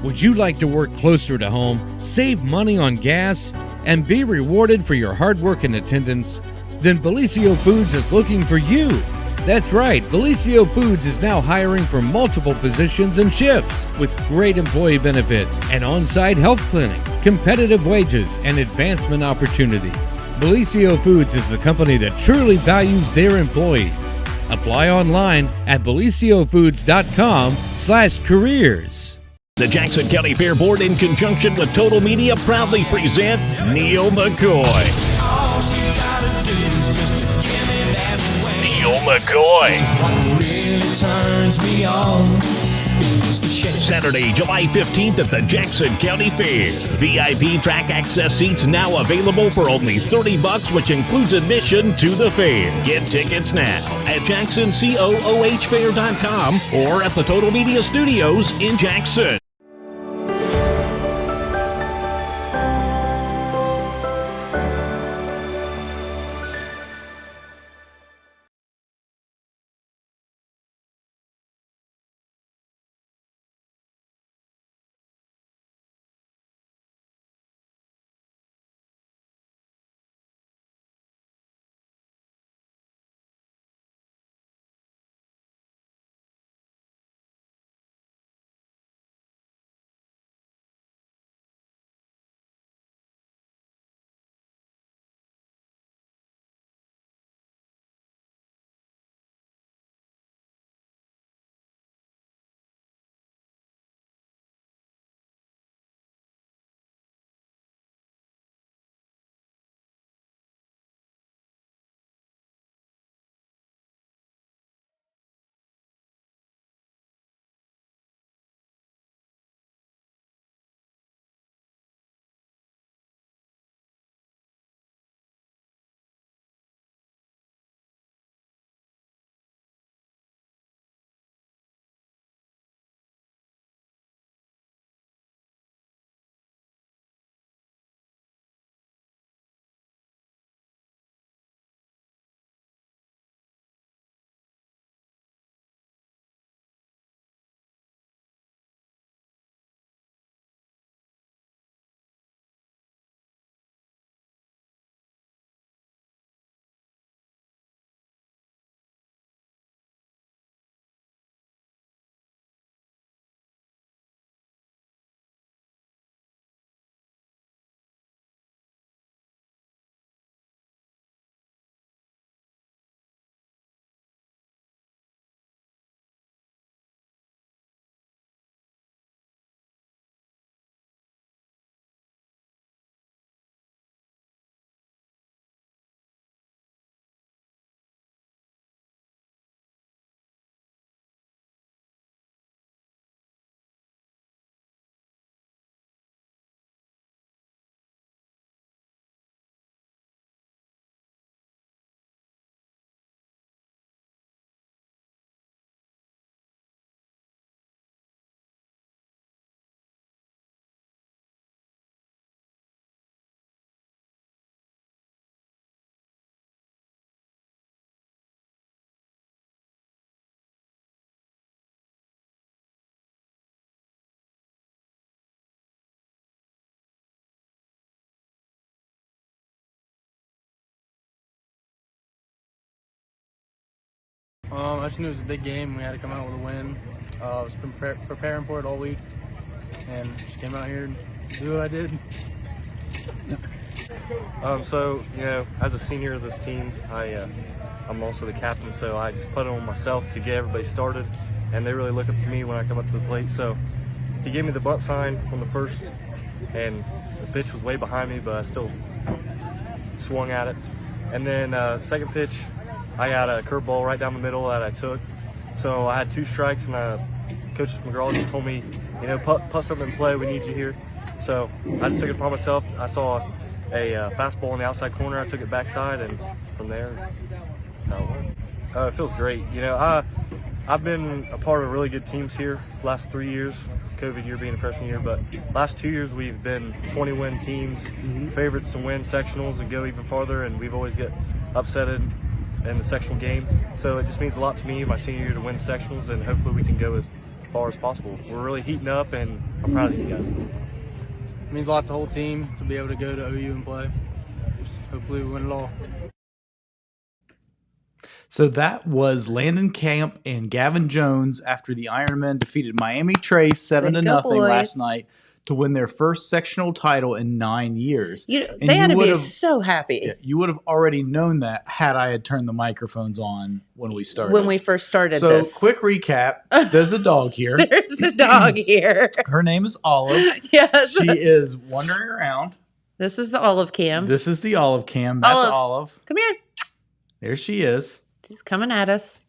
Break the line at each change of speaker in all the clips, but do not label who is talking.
Would you like to work closer to home, save money on gas, and be rewarded for your hard work and attendance? Then Bellisio Foods is looking for you. That's right, Bellisio Foods is now hiring for multiple positions and shifts with great employee benefits, an on-site health clinic, competitive wages, and advancement opportunities. Bellisio Foods is a company that truly values their employees. Apply online at BellisioFoods.com/careers.
The Jackson County Fair Board, in conjunction with Total Media, proudly present Neil McCoy. Neil McCoy. Saturday, July 15th at the Jackson County Fair. VIP track access seats now available for only $30, which includes admission to the fair. Get tickets now at JacksonCooHFair.com or at the Total Media Studios in Jackson.
I just knew it was a big game. We had to come out with a win. I was preparing for it all week, and just came out here and do what I did.
So, as a senior of this team, I'm also the captain, so I just put it on myself to get everybody started, and they really look up to me when I come up to the plate. So he gave me the bunt sign on the first, and the pitch was way behind me, but I still swung at it. And then second pitch, I got a curveball right down the middle that I took. So I had 2 strikes, and Coach McGraw just told me, put something in play, we need you here. So I just took it upon myself. I saw a fastball in the outside corner. I took it backside, and from there, it feels great. I've been a part of really good teams here the last 3 years, COVID year being a freshman year, but last 2 years we've been 20-win teams, favorites to win sectionals and go even farther, and we've always get upsetted in the sectional game. So it just means a lot to me my senior year to win sectionals, and hopefully we can go as far as possible. We're really heating up, and I'm proud of these guys.
It means a lot to the whole team to be able to go to OU and play. Hopefully we win it all.
So that was Landon Camp and Gavin Jones after the Ironmen defeated Miami Trace 7-0 last night to win their first sectional title in 9 years.
They had to be so happy.
Yeah, you would have already known that had I had turned the microphones on when we started.
When we first started
so,
this.
quick recap. There's a dog here.
There's a dog here.
Her name is Olive.
Yes.
She is wandering around.
This is the Olive Cam.
This is the Olive Cam. That's Olive.
Come here.
There she is.
She's coming at us.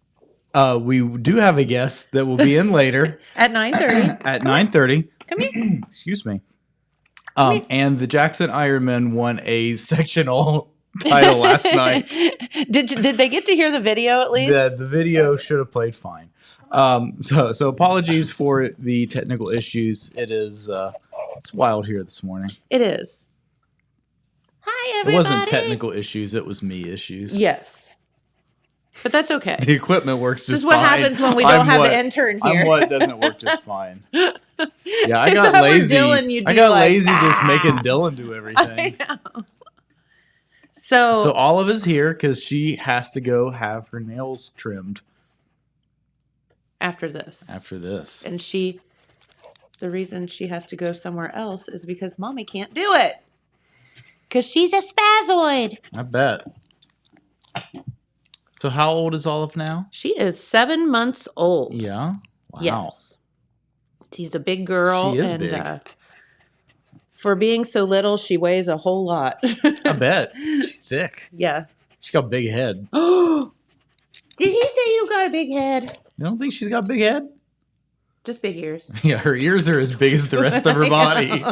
We do have a guest that will be in later.
At 9:30.
At 9:30.
Come here.
Excuse me. And the Jackson Ironmen won a sectional title last night.
Did they get to hear the video at least?
The video should have played fine. So apologies for the technical issues. It is it's wild here this morning.
It is. Hi, everybody.
It wasn't technical issues. It was me issues.
Yes. But that's okay.
The equipment works just fine.
This is what happens when we don't have the intern here.
I'm what doesn't work just fine. Yeah, I got lazy. I got lazy just making Dylan do everything.
I know. So
Olive is here because she has to go have her nails trimmed.
After this.
And
the reason she has to go somewhere else is because Mommy can't do it. Because she's a spazoid.
I bet. So how old is Olive now?
She is 7 months old.
Yeah? Wow.
Yes. She's a big girl.
She is big.
For being so little, she weighs a whole lot.
I bet. She's thick.
Yeah.
She's got a big head.
Did he say you got a big head?
You don't think she's got a big head?
Just big ears.
Yeah, her ears are as big as the rest of her body.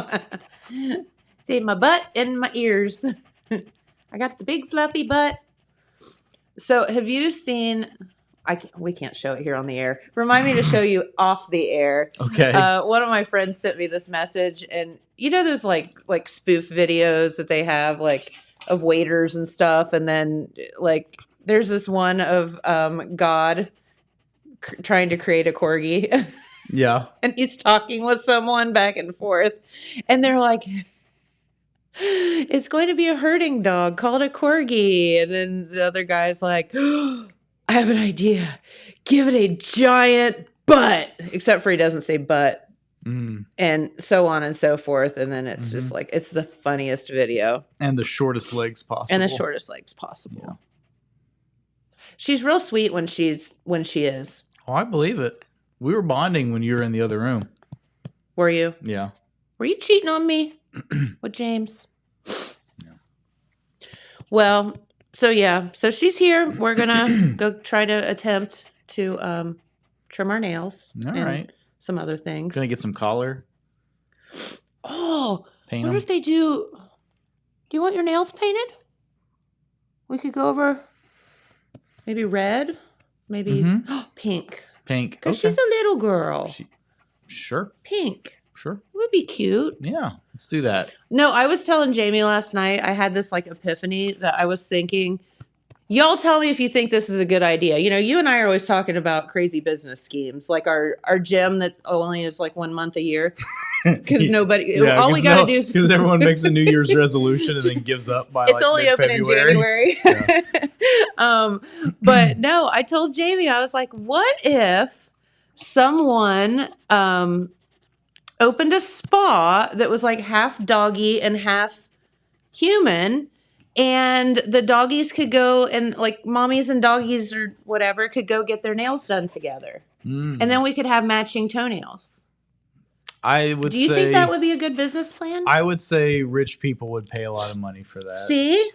See, my butt and my ears. I got the big fluffy butt. So have you seen, we can't show it here on the air. Remind me to show you off the air.
Okay.
One of my friends sent me this message, and you know those like spoof videos that they have like of waiters and stuff, and then like there's this one of God trying to create a corgi.
Yeah.
And he's talking with someone back and forth, and they're like, it's going to be a herding dog called a corgi. And then the other guy's like, I have an idea. Give it a giant butt. Except for he doesn't say butt. And so on and so forth. And then it's just like, it's the funniest video.
And the shortest legs possible.
Yeah. She's real sweet when she is.
Oh, I believe it. We were bonding when you were in the other room.
Were you?
Yeah.
Were you cheating on me with James? Well, so yeah. So she's here. We're going to go try to attempt to trim our nails.
All right.
Some other things.
Gonna get some collar.
Oh,
Paint
what
them.
if they do? Do you want your nails painted? We could go over maybe red, maybe pink.
Pink.
Because she's a little girl.
Sure.
Pink.
Sure.
It would be cute.
Yeah, let's do that.
No, I was telling Jamie last night, I had this like epiphany that I was thinking, y'all tell me if you think this is a good idea. You know, you and I are always talking about crazy business schemes, like our gym that only is like 1 month a year. Because nobody, all we got to do is.
Because everyone makes a New Year's resolution and then gives up by
it's only open in January.
Yeah.
But no, I told Jamie, I was like, what if someone opened a spa that was like half doggy and half human, and the doggies could go and like mommies and doggies or whatever could go get their nails done together. And then we could have matching toenails.
I would say.
Do you think that would be a good business plan?
I would say rich people would pay a lot of money for that.
See?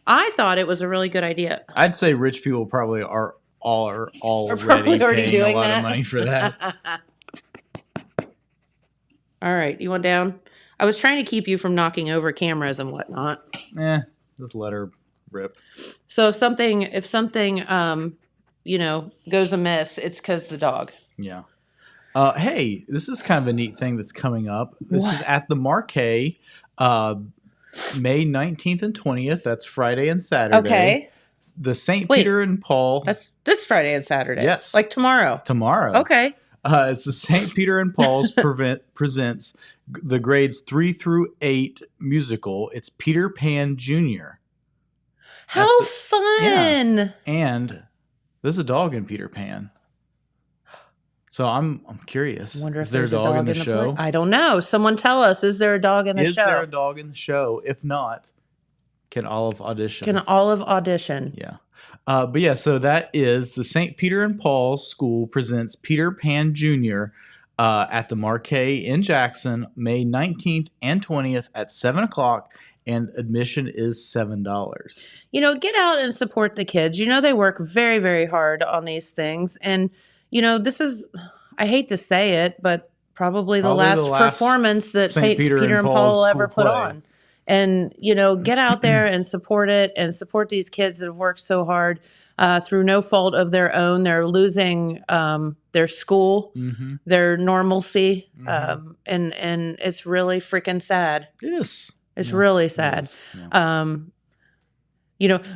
I thought it was a really good idea.
I'd say rich people probably are already paying
doing
a lot
that.
of money for that.
All right, you want down? I was trying to keep you from knocking over cameras and whatnot.
Just let her rip.
So if something, goes amiss, it's because the dog.
Yeah. Hey, this is kind of a neat thing that's coming up. This is at the Marquee, May 19th and 20th. That's Friday and Saturday.
Okay.
The St. Peter and Paul.
That's this Friday and Saturday.
Yes.
Like tomorrow.
Tomorrow.
Okay.
It's the St. Peter and Paul's presents the grades 3 through 8 musical. It's Peter Pan Jr.
How fun!
Yeah. And there's a dog in Peter Pan. So I'm curious.
I wonder
is
if
there a
there's
dog in the show?
I don't know. Someone tell us. Is there a dog in the show?
Is there a dog in the show? If not, can Olive audition?
Can Olive audition?
Yeah. But yeah, so that is the St. Peter and Paul's School presents Peter Pan Jr. At the Marquee in Jackson, May 19th and 20th at 7 o'clock, and admission is $7.
Get out and support the kids. They work very, very hard on these things. And, this is, I hate to say it, but probably the last performance that St. Peter and Paul will ever put on. And, get out there and support it and support these kids that have worked so hard through no fault of their own. They're losing their school, their normalcy. And it's really freaking sad.
It is.
It's really sad. Yeah.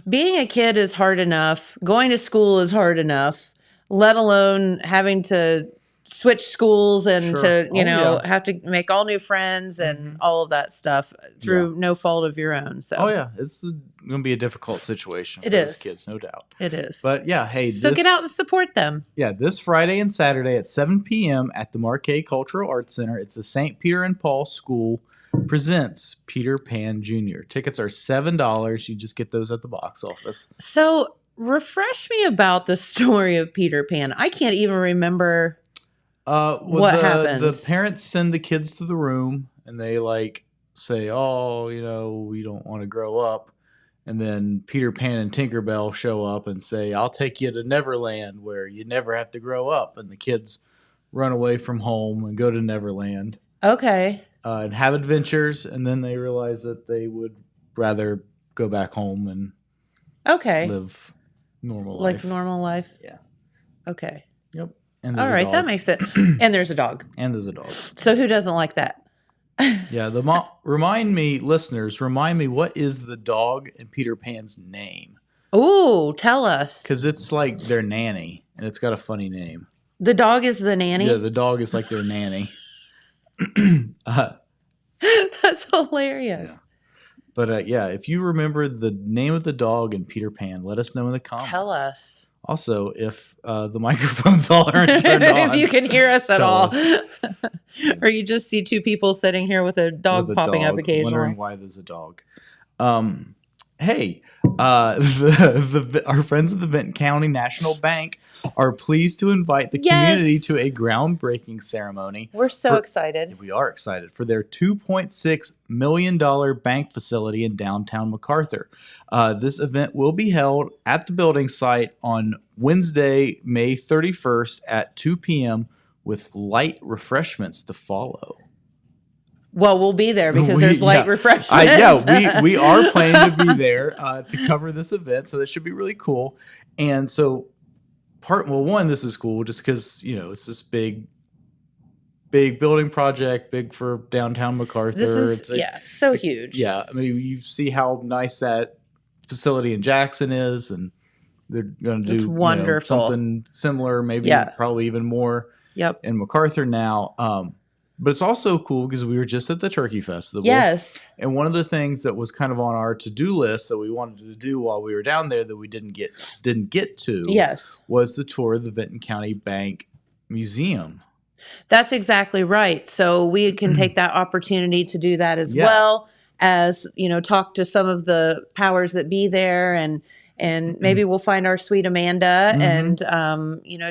Being a kid is hard enough. Going to school is hard enough, let alone having to switch schools and to have to make all new friends and all of that stuff through no fault of your own. So
it's going to be a difficult situation for
those
kids, no doubt.
It is.
But yeah, hey,
so get out and support them.
Yeah, this Friday and Saturday at 7 p.m. at the Marquee Cultural Arts Center. It's the St. Peter and Paul School presents Peter Pan Jr. Tickets are $7. You just get those at the box office.
So refresh me about the story of Peter Pan. I can't even remember. What happens?
The parents send the kids to the room and they say, "Oh, we don't want to grow up." And then Peter Pan and Tinkerbell show up and say, "I'll take you to Neverland where you never have to grow up." And the kids run away from home and go to Neverland.
Okay.
And have adventures, and then they realize that they would rather go back home and live normal life.
Like normal life?
Yeah.
Okay.
Yep.
All right, that makes it. And there's a dog.
And there's a dog.
So who doesn't like that?
Yeah. Remind me, what is the dog in Peter Pan's name?
Ooh, tell us.
Because it's like their nanny, and it's got a funny name.
The dog is the nanny?
Yeah, the dog is like their nanny.
That's hilarious.
Yeah. But if you remember the name of the dog in Peter Pan, let us know in the comments.
Tell us.
Also, if the microphones all aren't turned on.
If you can hear us at all. Or you just see two people sitting here with a dog popping up occasionally.
Wondering why there's a dog. Hey, our friends at the Benton County National Bank are pleased to invite the community to a groundbreaking ceremony.
We're so excited.
We are excited for their $2.6 million bank facility in downtown MacArthur. This event will be held at the building site on Wednesday, May 31st at 2 p.m. with light refreshments to follow.
Well, we'll be there because there's light refreshments.
We are planning to be there to cover this event, so that should be really cool. And so, this is cool just because it's this big building project, big for downtown MacArthur.
This is so huge.
Yeah, I mean, you see how nice that facility in Jackson is, and they're going to do
wonderful.
Something similar, maybe probably even more.
Yep.
In MacArthur now. But it's also cool because we were just at the Turkey Festival.
Yes.
And one of the things that was kind of on our to-do list that we wanted to do while we were down there that we didn't get to was the tour of the Benton County Bank Museum.
That's exactly right. So we can take that opportunity to do that as well as, talk to some of the powers that be there and maybe we'll find our sweet Amanda and,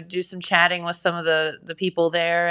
do some chatting with some of the people there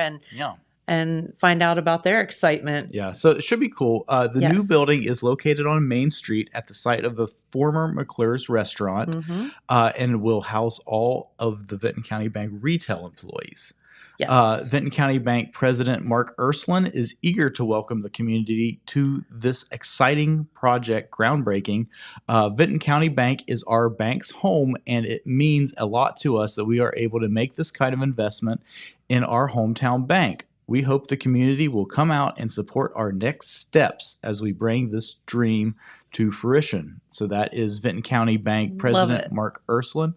and find out about their excitement.
Yeah, so it should be cool. The new building is located on Main Street at the site of the former McClure's restaurant and will house all of the Benton County Bank retail employees.
Yes.
Benton County Bank President Mark Ursuline is eager to welcome the community to this exciting project groundbreaking. Benton County Bank is our bank's home, and it means a lot to us that we are able to make this kind of investment in our hometown bank. We hope the community will come out and support our next steps as we bring this dream to fruition. So that is Benton County Bank President Mark Ursuline.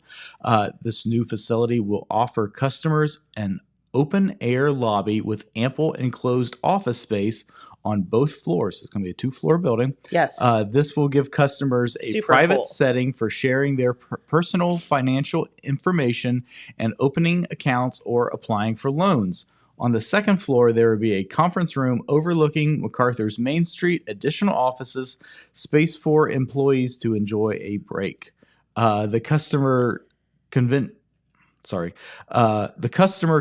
This new facility will offer customers an open-air lobby with ample enclosed office space on both floors. It's going to be a 2-floor building.
Yes.
This will give customers a
Super
private
cool.
setting for sharing their personal financial information and opening accounts or applying for loans. On the second floor, there will be a conference room overlooking MacArthur's Main Street, additional offices, space for employees to enjoy a break. The customer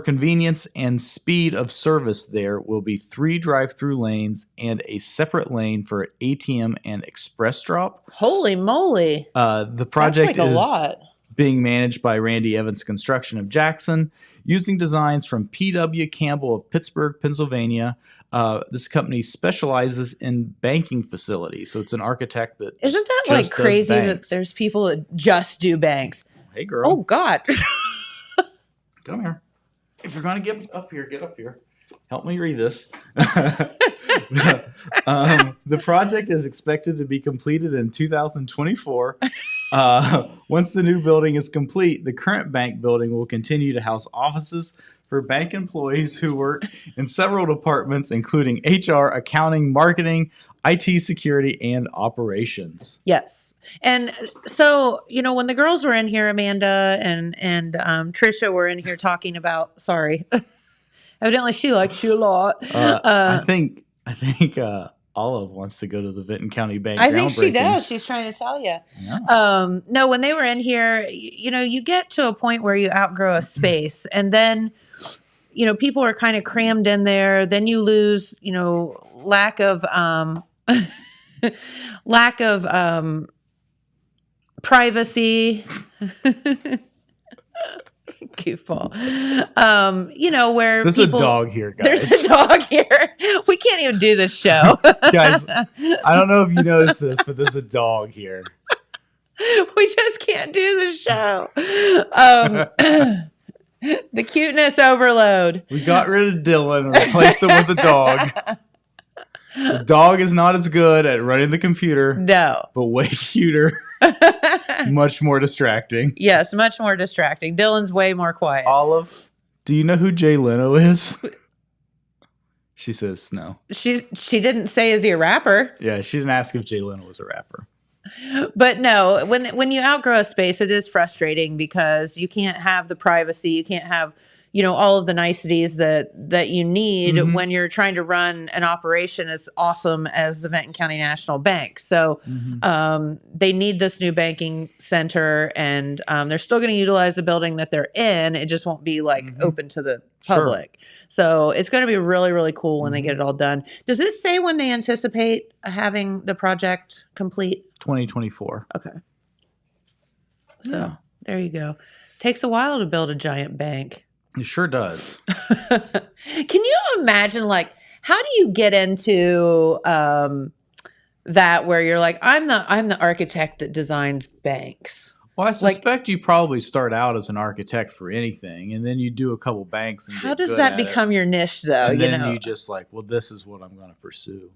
convenience and speed of service there will be 3 drive-through lanes and a separate lane for ATM and express drop.
Holy moly.
The project
That's like a
is
lot.
being managed by Randy Evans Construction of Jackson, using designs from P.W. Campbell of Pittsburgh, Pennsylvania. This company specializes in banking facilities, so it's an architect that
Isn't that
just
like crazy
does
that
banks.
there's people that just do banks?
Hey, girl.
Oh, God.
Come here. If you're going to get up here, get up here. Help me read this. The project is expected to be completed in 2024. Once the new building is complete, the current bank building will continue to house offices for bank employees who work in several departments, including HR, accounting, marketing, IT security, and operations.
Yes. And so, when the girls were in here, Amanda and Trisha were in here talking about, sorry, evidently she likes you a lot.
I think Olive wants to go to the Vinton County Bank.
I think she
groundbreaking.
does. She's trying to tell you.
Yeah.
No, when they were in here, you get to a point where you outgrow a space, and then, people are kind of crammed in there. Then you lose, lack of privacy. Goofball. Where
there's
people,
a dog here, guys.
There's a dog here. We can't even do this show.
Guys, I don't know if you noticed this, but there's a dog here.
We just can't do the show. The cuteness overload.
We got rid of Dylan and replaced him with a dog. The dog is not as good at running the computer,
No.
but way cuter, much more distracting.
Yes, much more distracting. Dylan's way more quiet.
Olive, do you know who Jay Leno is? She says no.
She didn't say is he a rapper,
Yeah, she didn't ask if Jay Leno was a rapper.
but no. When you outgrow a space, it is frustrating because you can't have the privacy. You can't have all of the niceties that you need when you're trying to run an operation as awesome as the Vinton County National Bank. So they need this new banking center, and they're still going to utilize the building that they're in. It just won't be open to the public. So it's going to be really, really cool when they get it all done. Does this say when they anticipate having the project complete?
2024.
Okay. So there you go. Takes a while to build a giant bank.
It sure does.
Can you imagine, how do you get into that where you're like, I'm the architect that designs banks?
Well, I suspect you probably start out as an architect for anything, and then you do a couple banks. And
How
get
does
good
that
at
become
it.
your niche, though?
And then you just well, this is what I'm going to pursue.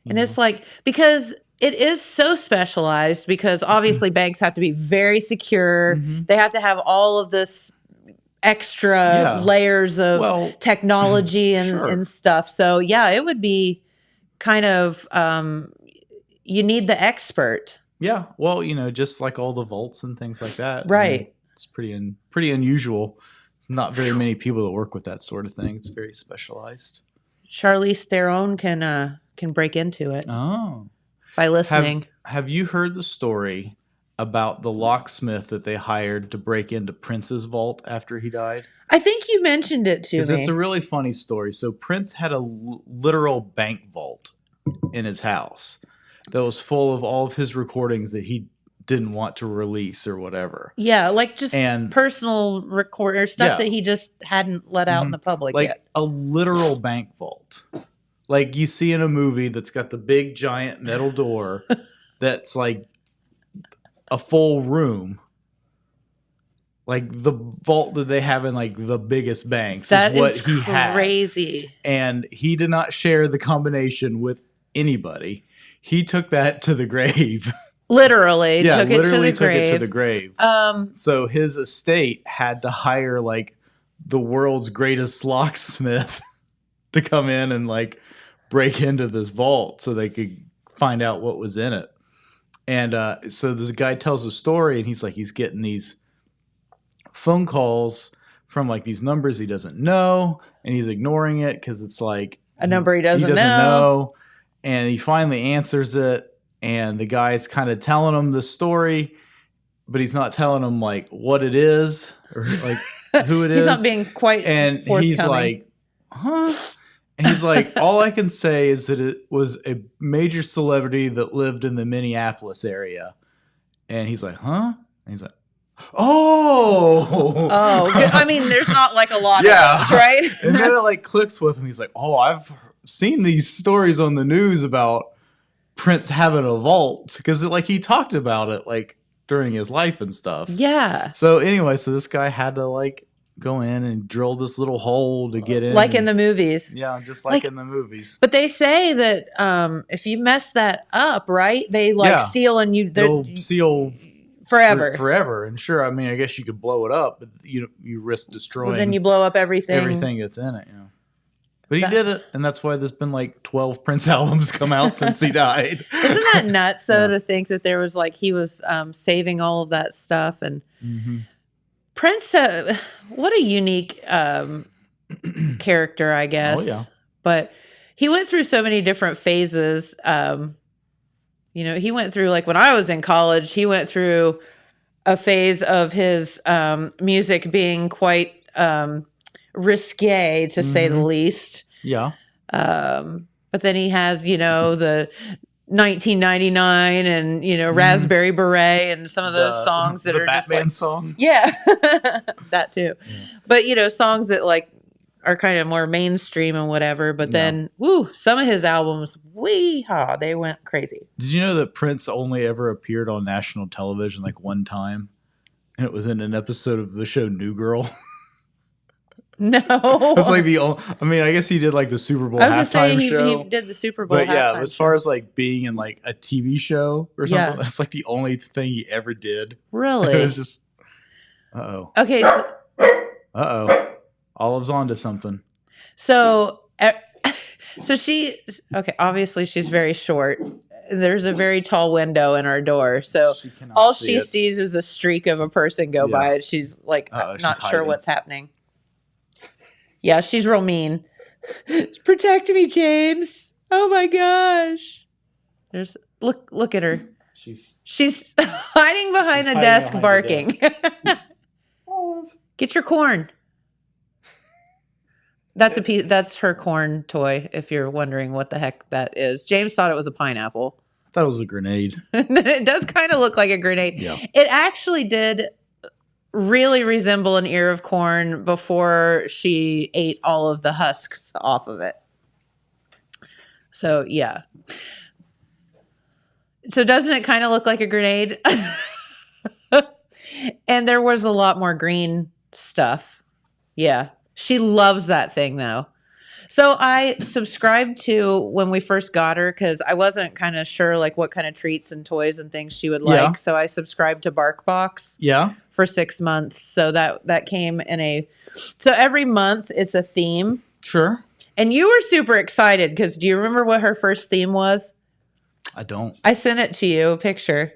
And it's because it is so specialized, because obviously banks have to be very secure. They have to have all of this extra layers of technology and stuff. So yeah, it would be kind of, you need the expert.
Yeah. Well, just like all the vaults and things like that.
Right.
It's pretty unusual. It's not very many people that work with that sort of thing. It's very specialized.
Charlize Theron can break into it
Oh.
by listening.
Have you heard the story about the locksmith that they hired to break into Prince's vault after he died?
I think you mentioned it to me.
It's a really funny story. So Prince had a literal bank vault in his house that was full of all of his recordings that he didn't want to release or whatever.
Yeah, just
And-
personal record or stuff that he just hadn't let out in the public yet.
A literal bank vault. Like you see in a movie that's got the big giant metal door that's like a full room. Like the vault that they have in the biggest banks
That
is what
is
he had.
crazy.
And he did not share the combination with anybody. He took that to the grave.
Literally
Literally
took it to the grave.
So his estate had to hire the world's greatest locksmith to come in and like break into this vault so they could find out what was in it. And so this guy tells a story, and he's getting these phone calls from like these numbers he doesn't know, and he's ignoring it because it's like
a number he doesn't
know. And he finally answers it, and the guy's kind of telling him the story, but he's not telling him like what it is or like who it is.
He's not being quite
and he's like, huh? And he's like, all I can say is that it was a major celebrity that lived in the Minneapolis area. And he's like, huh? And he's like, oh.
I mean, there's not like a lot of those, right?
And then it like clicks with him. He's like, oh, I've seen these stories on the news about Prince having a vault, because like he talked about it like during his life and stuff.
Yeah.
So anyway, so this guy had to like go in and drill this little hole to get in.
Like in the movies.
Yeah, just like in the movies.
But they say that if you mess that up, right, they like seal and
they'll seal
forever.
Forever. And sure, I mean, I guess you could blow it up, but you risk destroying.
Well, then you blow up everything.
Everything that's in it, But he did it, and that's why there's been like 12 Prince albums come out since he died.
Isn't that nuts, though, to think that there was like he was saving all of that stuff and Prince, what a unique character, I guess.
Oh, yeah.
But he went through so many different phases. He went through, like when I was in college, he went through a phase of his music being quite risque, to say the least.
Yeah.
But then he has, the 1999 and Raspberry Beret and some of those songs that are
Batman
just like
song.
Yeah. That too. But songs that like are kind of more mainstream and whatever, but then some of his albums, they went crazy.
Did you know that Prince only ever appeared on national television like one time? And it was in an episode of the show New Girl.
No.
That's like the only, I mean, I guess he did like the Super Bowl halftime show.
He did the Super Bowl
but
halftime
as far as like being in like a TV show or something, that's like the only thing he ever did.
Really?
It was just,
Okay.
Olive's onto something.
So obviously she's very short. There's a very tall window in our door. So all she sees is a streak of a person go by. And she's like, not sure what's happening. Yeah, she's real mean. Protect me, James. Oh my gosh. Look at her. She's hiding behind the desk barking.
Olive.
Get your corn. That's her corn toy, if you're wondering what the heck that is. James thought it was a pineapple.
I thought it was a grenade.
It does kind of look like a grenade.
Yeah.
It actually did really resemble an ear of corn before she ate all of the husks off of it. So, yeah. So doesn't it kind of look like a grenade? And there was a lot more green stuff. Yeah. She loves that thing, though. So I subscribed to when we first got her because I wasn't kind of sure like what kind of treats and toys and things she would like.
Yeah.
So I subscribed to BarkBox.
Yeah.
For 6 months. So that came in so every month it's a theme.
Sure.
And you were super excited because do you remember what her first theme was?
I don't.
I sent it to you, a picture.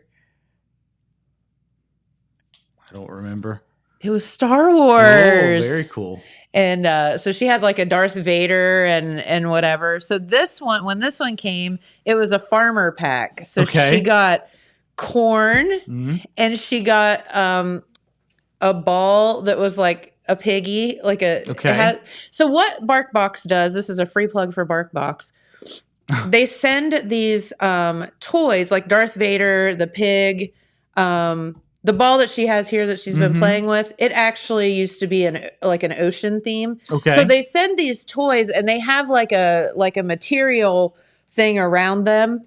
I don't remember.
It was Star Wars.
Oh, very cool.
And so she had like a Darth Vader and whatever. So when this one came, it was a farmer pack. So she got corn and she got a ball that was like a piggy, like so what BarkBox does, this is a free plug for BarkBox. They send these toys like Darth Vader, the pig, the ball that she has here that she's been playing with, it actually used to be an ocean theme.
Okay.
So they send these toys and they have like a material thing around them.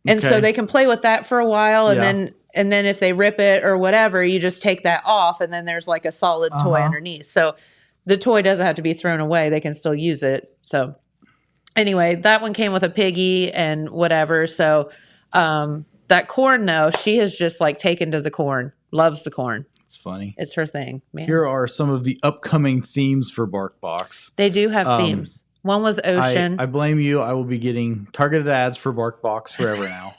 And so they can play with that for a while and then if they rip it or whatever, you just take that off and then there's like a solid toy underneath. So the toy doesn't have to be thrown away. They can still use it. So anyway, that one came with a piggy and whatever. So that corn though, she has just like taken to the corn. Loves the corn.
It's funny.
It's her thing, man.
Here are some of the upcoming themes for BarkBox.
They do have themes. One was ocean.
I blame you. I will be getting targeted ads for BarkBox forever now.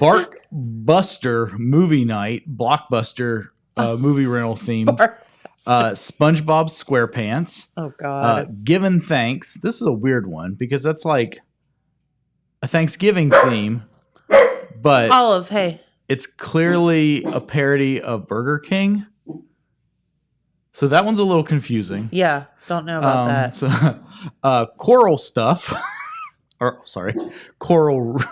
Barkbuster movie night, blockbuster movie rental theme. SpongeBob SquarePants.
Oh God.
Given Thanks. This is a weird one because that's like a Thanksgiving theme, but
Olive, hey.
it's clearly a parody of Burger King. So that one's a little confusing.
Yeah, don't know about that.
So, Coral Stuff. Coral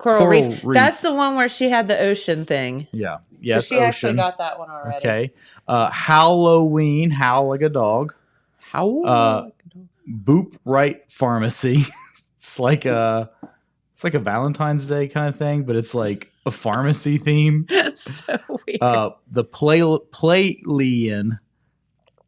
Reef. That's the one where she had the ocean thing.
Yeah.
So
Yes,
she actually got that one already.
Okay. Halloween, Howl Like a Dog. Boop Right Pharmacy. It's like a Valentine's Day kind of thing, but it's like a pharmacy theme.
So weird.
The Playlian.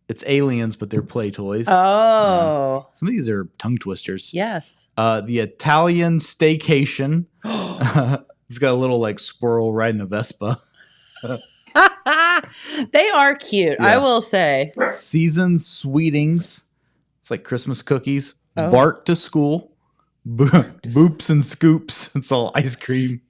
It's aliens, but they're play toys.
Oh.
Some of these are tongue twisters.
Yes.
The Italian Staycation. It's got a little like squirrel riding a Vespa.
They are cute,
Yeah.
I will say.
Seasoned Sweetings. It's like Christmas cookies.
Oh.
Bark to School. Boops and Scoops. It's all ice cream.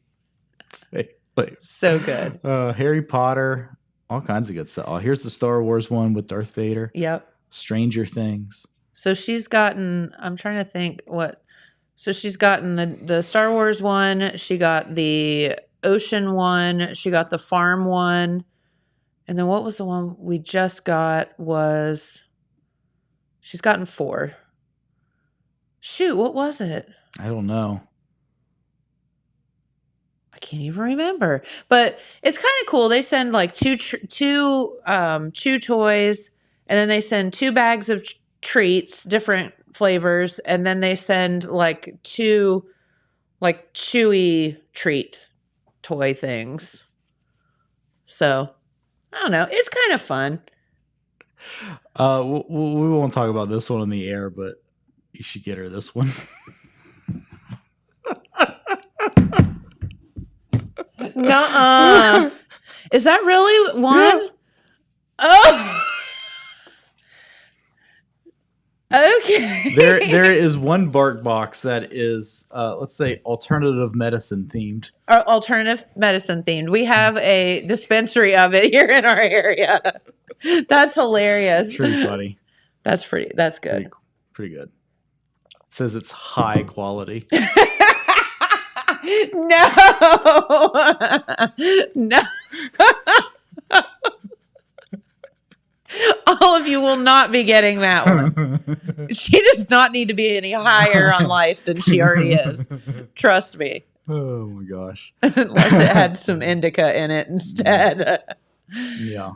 So good.
Harry Potter. All kinds of good stuff. Oh, here's the Star Wars one with Darth Vader.
Yep.
Stranger Things.
So she's gotten, I'm trying to think what. So she's gotten the Star Wars one. She got the ocean one. She got the farm one. And then what was the one we just got was, she's gotten 4. Shoot, what was it?
I don't know.
I can't even remember. But it's kind of cool. They send like two chew toys, and then they send 2 bags of treats, different flavors, and then they send like 2 like chewy treat toy things. So I don't know. It's kind of fun.
We won't talk about this one on the air, but you should get her this one.
Nuh-uh. Is that really one?
Yeah.
Oh. Okay.
There is one BarkBox that is, let's say, alternative medicine themed.
Alternative medicine themed. We have a dispensary of it here in our area. That's hilarious.
It's pretty funny.
That's good.
Pretty good. It says it's high quality.
No. No. All of you will not be getting that one. She does not need to be any higher on life than she already is. Trust me.
Oh my gosh.
Unless it had some indica in it instead.
Yeah.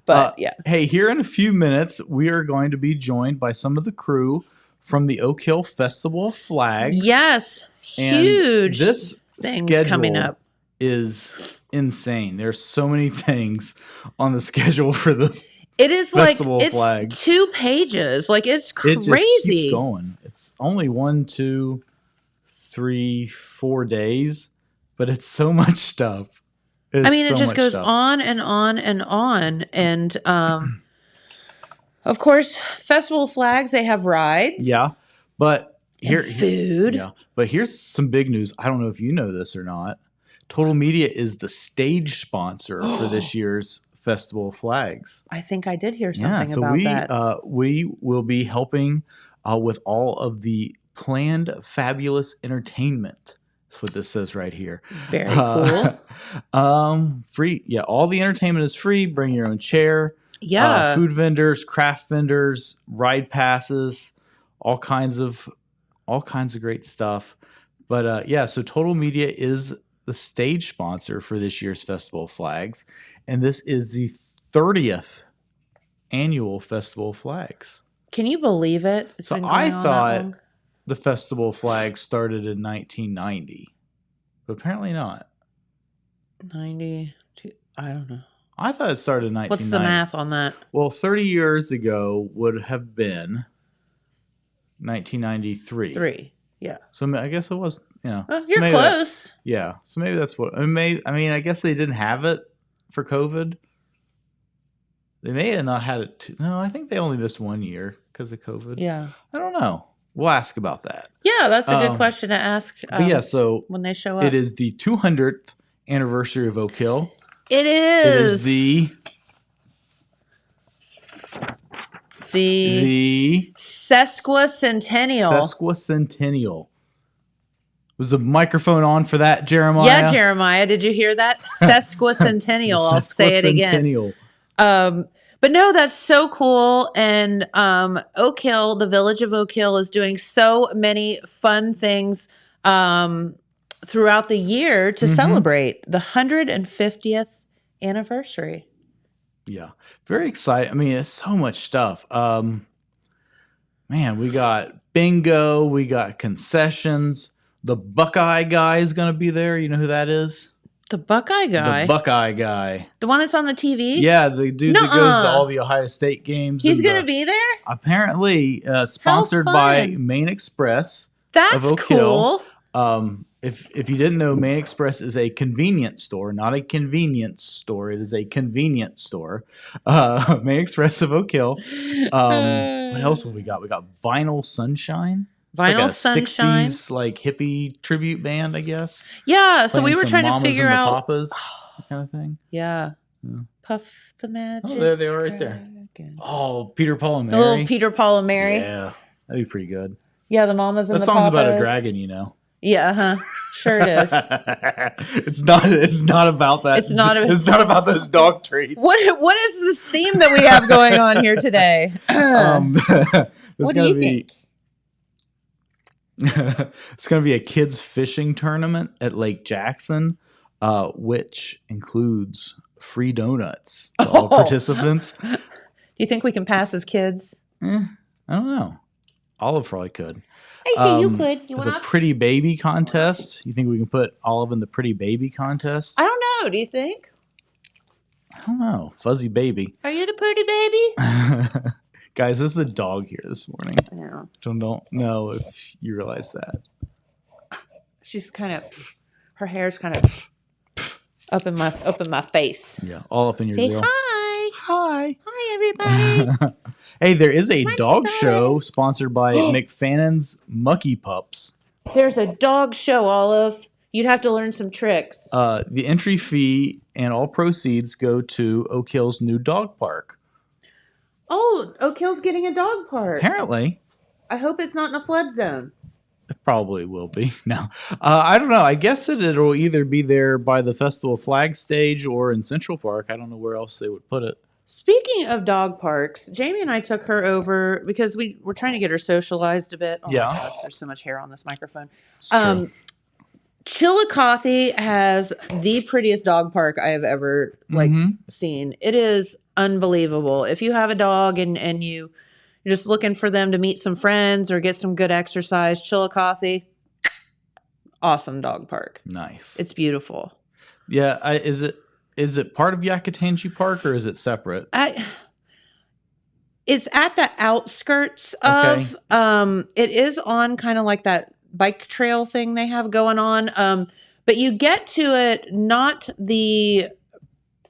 But yeah.
Hey, here in a few minutes, we are going to be joined by some of the crew from the Oak Hill Festival of Flags.
Yes.
And
Huge
this
things
schedule
coming up.
Is insane. There's so many things on the schedule for the
It is
Festival
like
of Flags.
2 pages. Like it's
It
crazy.
just keeps going. It's only 1, 2, 3, 4 days, but it's so much stuff.
It just goes on and on and on. And of course, Festival of Flags, they have rides.
Yeah, but
food.
Yeah, but here's some big news. I don't know if you know this or not. Total Media is the stage sponsor for this year's Festival of Flags.
I think I did hear something about that.
We will be helping with all of the planned fabulous entertainment. That's what this says right here.
Very cool.
Free. Yeah, all the entertainment is free. Bring your own chair.
Yeah.
Food vendors, craft vendors, ride passes, all kinds of great stuff. But so Total Media is the stage sponsor for this year's Festival of Flags, and this is the 30th annual Festival of Flags.
Can you believe it? It's
So
been going
I
on that
thought
long?
the Festival of Flags started in 1990, but apparently not.
92. I don't know.
I thought it started in 1990.
What's the math on that?
Well, 30 years ago would have been 1993.
3. Yeah.
So I guess it was,
Oh,
so
you're
maybe
close.
Yeah. So maybe that's what, I guess they didn't have it for COVID. They may have not had it. No, I think they only missed 1 year because of COVID.
Yeah.
I don't know. We'll ask about that.
Yeah, that's a good question to ask.
But yeah, so
when they show up,
it is the 200th anniversary of Oak Hill.
It is.
It is the
sesquicentennial.
Sesquicentennial. Was the microphone on for that, Jeremiah?
Yeah, Jeremiah. Did you hear that? Sesquicentennial. I'll say it again. But no, that's so cool. And Oak Hill, the village of Oak Hill, is doing so many fun things throughout the year to celebrate the 150th anniversary.
Yeah. Very excited. I mean, it's so much stuff. Man, we got bingo. We got concessions. The Buckeye guy is going to be there. You know who that is?
The Buckeye guy?
The Buckeye guy.
The one that's on the TV?
Yeah, the dude that goes to all the Ohio State games.
He's going to be there?
Apparently, sponsored by Main Express.
That's
of Oak
cool.
Hill. If you didn't know, Main Express is a convenience store, not a convenience store. It is a convenience store. Main Express of Oak Hill. What else have we got? We got Vinyl Sunshine.
Vinyl
it's like a
Sunshine.
60s like hippie tribute band, I guess.
Yeah, so we were trying to
Mamas
figure
and the
out
Papas, that kind of thing.
Yeah.
Yeah.
Puff the Magic.
Oh, there they are right there.
Dragon.
Oh, Peter, Paul, and
The
Mary.
little Peter, Paul, and Mary.
Yeah, that'd be pretty good.
Yeah, the mamas and
That
the
song's
papas.
about a dragon, you know.
Yeah, sure it is.
It's not about that.
It's not
about those dog treats.
What is this theme that we have going on here today? What do you think?
It's going to be a kids fishing tournament at Lake Jackson, which includes free donuts to all participants.
Do you think we can pass as kids?
I don't know. Olive probably could.
I see you could. You
There's
want
a pretty baby contest. You think we can put Olive in the pretty baby contest?
I don't know. Do you think?
I don't know. Fuzzy baby.
Are you the pretty baby?
Guys, there's a dog here this morning.
I know.
Don't know if you realize that.
She's kind of, her hair's kind of up in my face.
Yeah, all up in your
Say
grill.
hi.
Hi.
Hi, everybody.
Hey, there is a
My
dog
name's
show
Olive.
sponsored by McFannon's Mucky Pups.
There's a dog show, Olive. You'd have to learn some tricks.
The entry fee and all proceeds go to Oak Hill's new dog park.
Oh, Oak Hill's getting a dog park.
Apparently.
I hope it's not in a flood zone.
It probably will be. No. I don't know. I guess that it'll either be there by the Festival of Flag stage or in Central Park. I don't know where else they would put it.
Speaking of dog parks, Jamie and I took her over because we were trying to get her socialized a bit. Oh
Yeah.
my gosh, there's so much hair on this microphone.
It's true.
Chillicothe has the prettiest dog park I have ever seen. It is unbelievable. If you have a dog and you're just looking for them to meet some friends or get some good exercise, Chillicothe, awesome dog park.
Nice.
It's beautiful.
Yeah. Is it part of Yakutanji Park or is it separate?
It's at the outskirts of. It is on kind of like that bike trail thing they have going on. But you get to it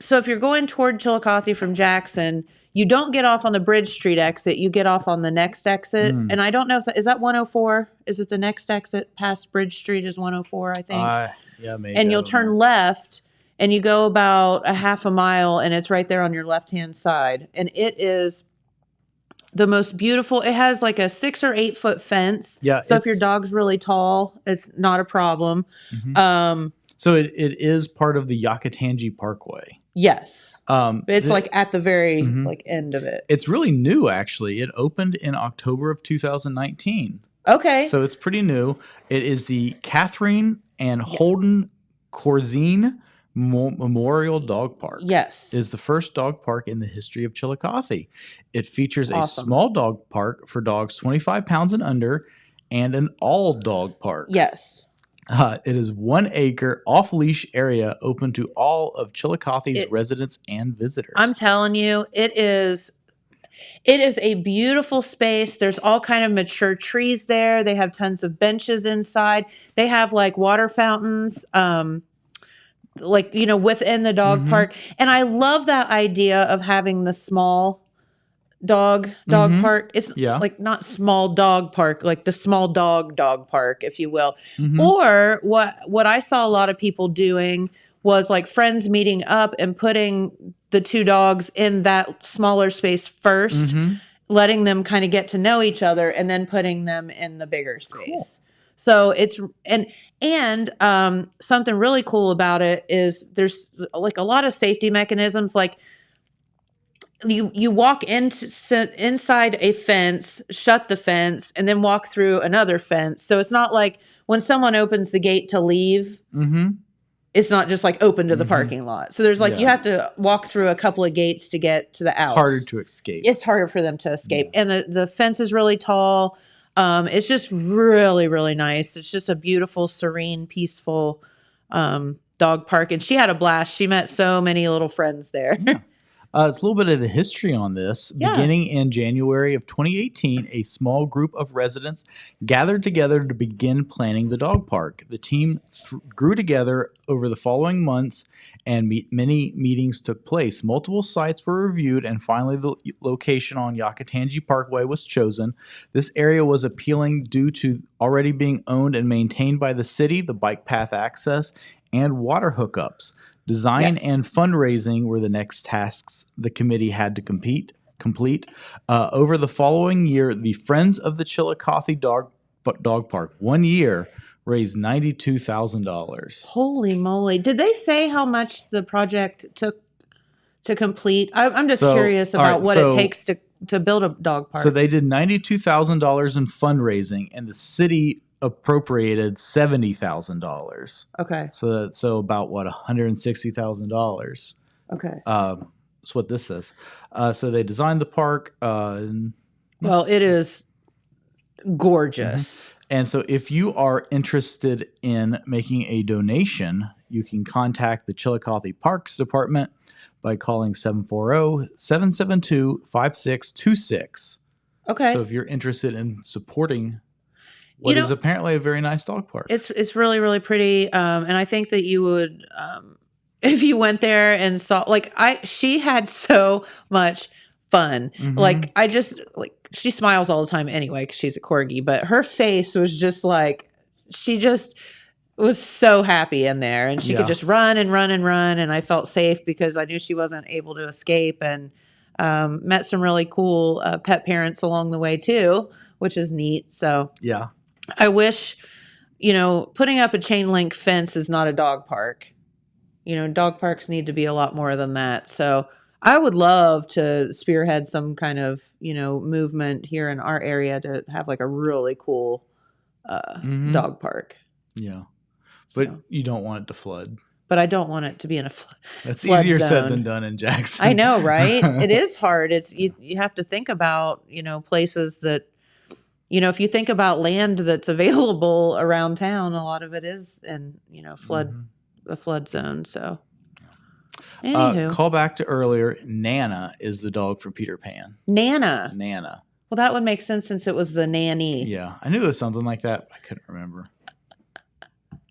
so if you're going toward Chillicothe from Jackson, you don't get off on the Bridge Street exit. You get off on the next exit. And I don't know if is that 104? Is it the next exit past Bridge Street is 104, I think.
Yeah, maybe.
And you'll turn left and you go about a half a mile and it's right there on your left-hand side. And it is the most beautiful. It has like a 6 or 8 foot fence.
Yeah.
So if your dog's really tall, it's not a problem.
So it is part of the Yakutanji Parkway.
Yes. It's like at the very like end of it.
It's really new, actually. It opened in October of 2019.
Okay.
So it's pretty new. It is the Catherine and Holden Corzine Memorial Dog Park.
Yes.
It is the first dog park in the history of Chillicothe. It features
Awesome.
a small dog park for dogs 25 pounds and under and an all dog park.
Yes.
It is 1 acre off-leash area open to all of Chillicothe's residents and visitors.
I'm telling you, it is a beautiful space. There's all kind of mature trees there. They have tons of benches inside. They have like water fountains. like, within the dog park. And I love that idea of having the small dog park. It's
Yeah.
like not small dog park, like the small dog park, if you will.
Mhm.
Or what I saw a lot of people doing was like friends meeting up and putting the two dogs in that smaller space first, letting them kind of get to know each other, and then putting them in the bigger space.
Cool.
So it's and something really cool about it is there's like a lot of safety mechanisms. Like you walk inside a fence, shut the fence, and then walk through another fence. So it's not like when someone opens the gate to leave, it's not just like open to the parking lot. So there's like you have to walk through a couple of gates to get to the outs.
Harder to escape.
It's harder for them to escape. And the fence is really tall. It's just really, really nice. It's just a beautiful, serene, peaceful dog park. And she had a blast. She met so many little friends there.
Yeah. It's a little bit of the history on this.
Yeah.
Beginning in January of 2018, a small group of residents gathered together to begin planning the dog park. The team grew together over the following months, and many meetings took place. Multiple sites were reviewed, and finally the location on Yakatangi Parkway was chosen. This area was appealing due to already being owned and maintained by the city, the bike path access, and water hookups. Design and fundraising were the next tasks the committee had to complete. Over the following year, the Friends of the Chillicothe Dog Park, 1 year, raised $92,000.
Holy moly. Did they say how much the project took to complete? I'm just curious about what it takes to build a dog park.
So they did $92,000 in fundraising, and the city appropriated $70,000.
Okay.
So about what, $160,000.
Okay.
That's what this says. So they designed the park.
Well, it is gorgeous.
And so if you are interested in making a donation, you can contact the Chillicothe Parks Department by calling 740-772-5626.
Okay.
So if you're interested in supporting what is apparently a very nice dog park.
It's really, really pretty. And I think that you would, if you went there and saw, she had so much fun. Like, she smiles all the time anyway, because she's a corgi, but her face was just like, she just was so happy in there, and she could just run and run and run. And I felt safe because I knew she wasn't able to escape, and met some really cool pet parents along the way too, which is neat. So
yeah.
I wish, putting up a chain link fence is not a dog park. Dog parks need to be a lot more than that. So I would love to spearhead some kind of, movement here in our area to have like a really cool dog park.
Yeah. But you don't want it to flood.
But I don't want it to be in a
That's
flood
easier
zone.
said than done in Jackson.
I know, right? It is hard. It's you have to think about, places that, if you think about land that's available around town, a lot of it is in, a flood zone. So, anywho.
Call back to earlier. Nana is the dog from Peter Pan.
Nana.
Well,
that would make sense since it was the nanny.
Yeah, I knew it was something like that, but I couldn't remember.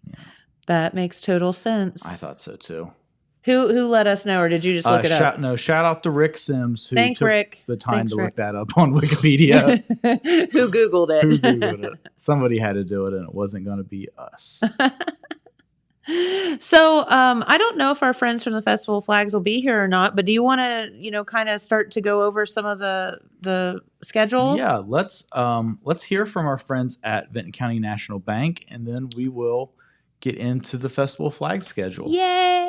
Yeah.
That makes total sense.
I thought so too.
Who let us know, or did you just look it up?
No, shout out to Rick Sims, who took
Rick.
the time to look that up on Wikipedia.
Who Googled it.
Who Googled it. Somebody had to do it, and it wasn't going to be us.
So I don't know if our friends from the Festival of Flags will be here or not, but do you want to, kind of start to go over some of the schedule?
Yeah, let's hear from our friends at Vinton County National Bank, and then we will get into the Festival of Flags schedule.
Yay!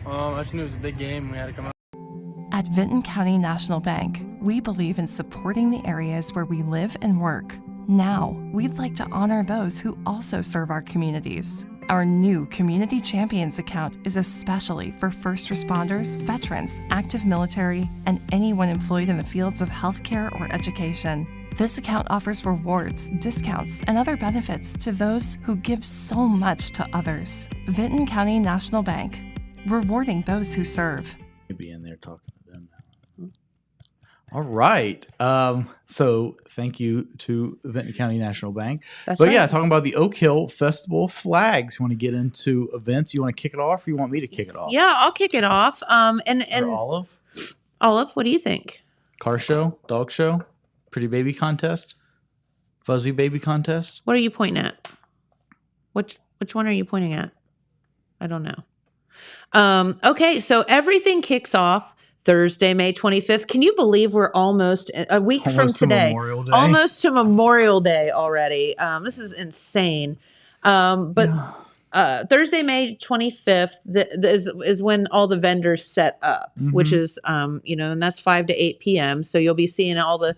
I just knew it was a big game. We had to come out.
At Vinton County National Bank, we believe in supporting the areas where we live and work. Now, we'd like to honor those who also serve our communities. Our new Community Champions account is especially for first responders, veterans, active military, and anyone employed in the fields of healthcare or education. This account offers rewards, discounts, and other benefits to those who give so much to others. Vinton County National Bank, rewarding those who serve.
Maybe in there talking to them now. All right. So thank you to Vinton County National Bank.
That's
But
right.
yeah, talking about the Oak Hill Festival of Flags. You want to get into events? You want to kick it off, or you want me to kick it off?
Yeah, I'll kick it off. And
Or Olive?
Olive, what do you think?
Car show, dog show, pretty baby contest, fuzzy baby contest.
What are you pointing at? Which one are you pointing at? I don't know. Okay, so everything kicks off Thursday, May 25th. Can you believe we're almost a week from
Almost to
today?
Memorial Day.
Almost to Memorial Day already. This is insane. But Thursday, May 25th is when all the vendors set up, which is, and that's 5 to 8 p.m. So you'll be seeing all the,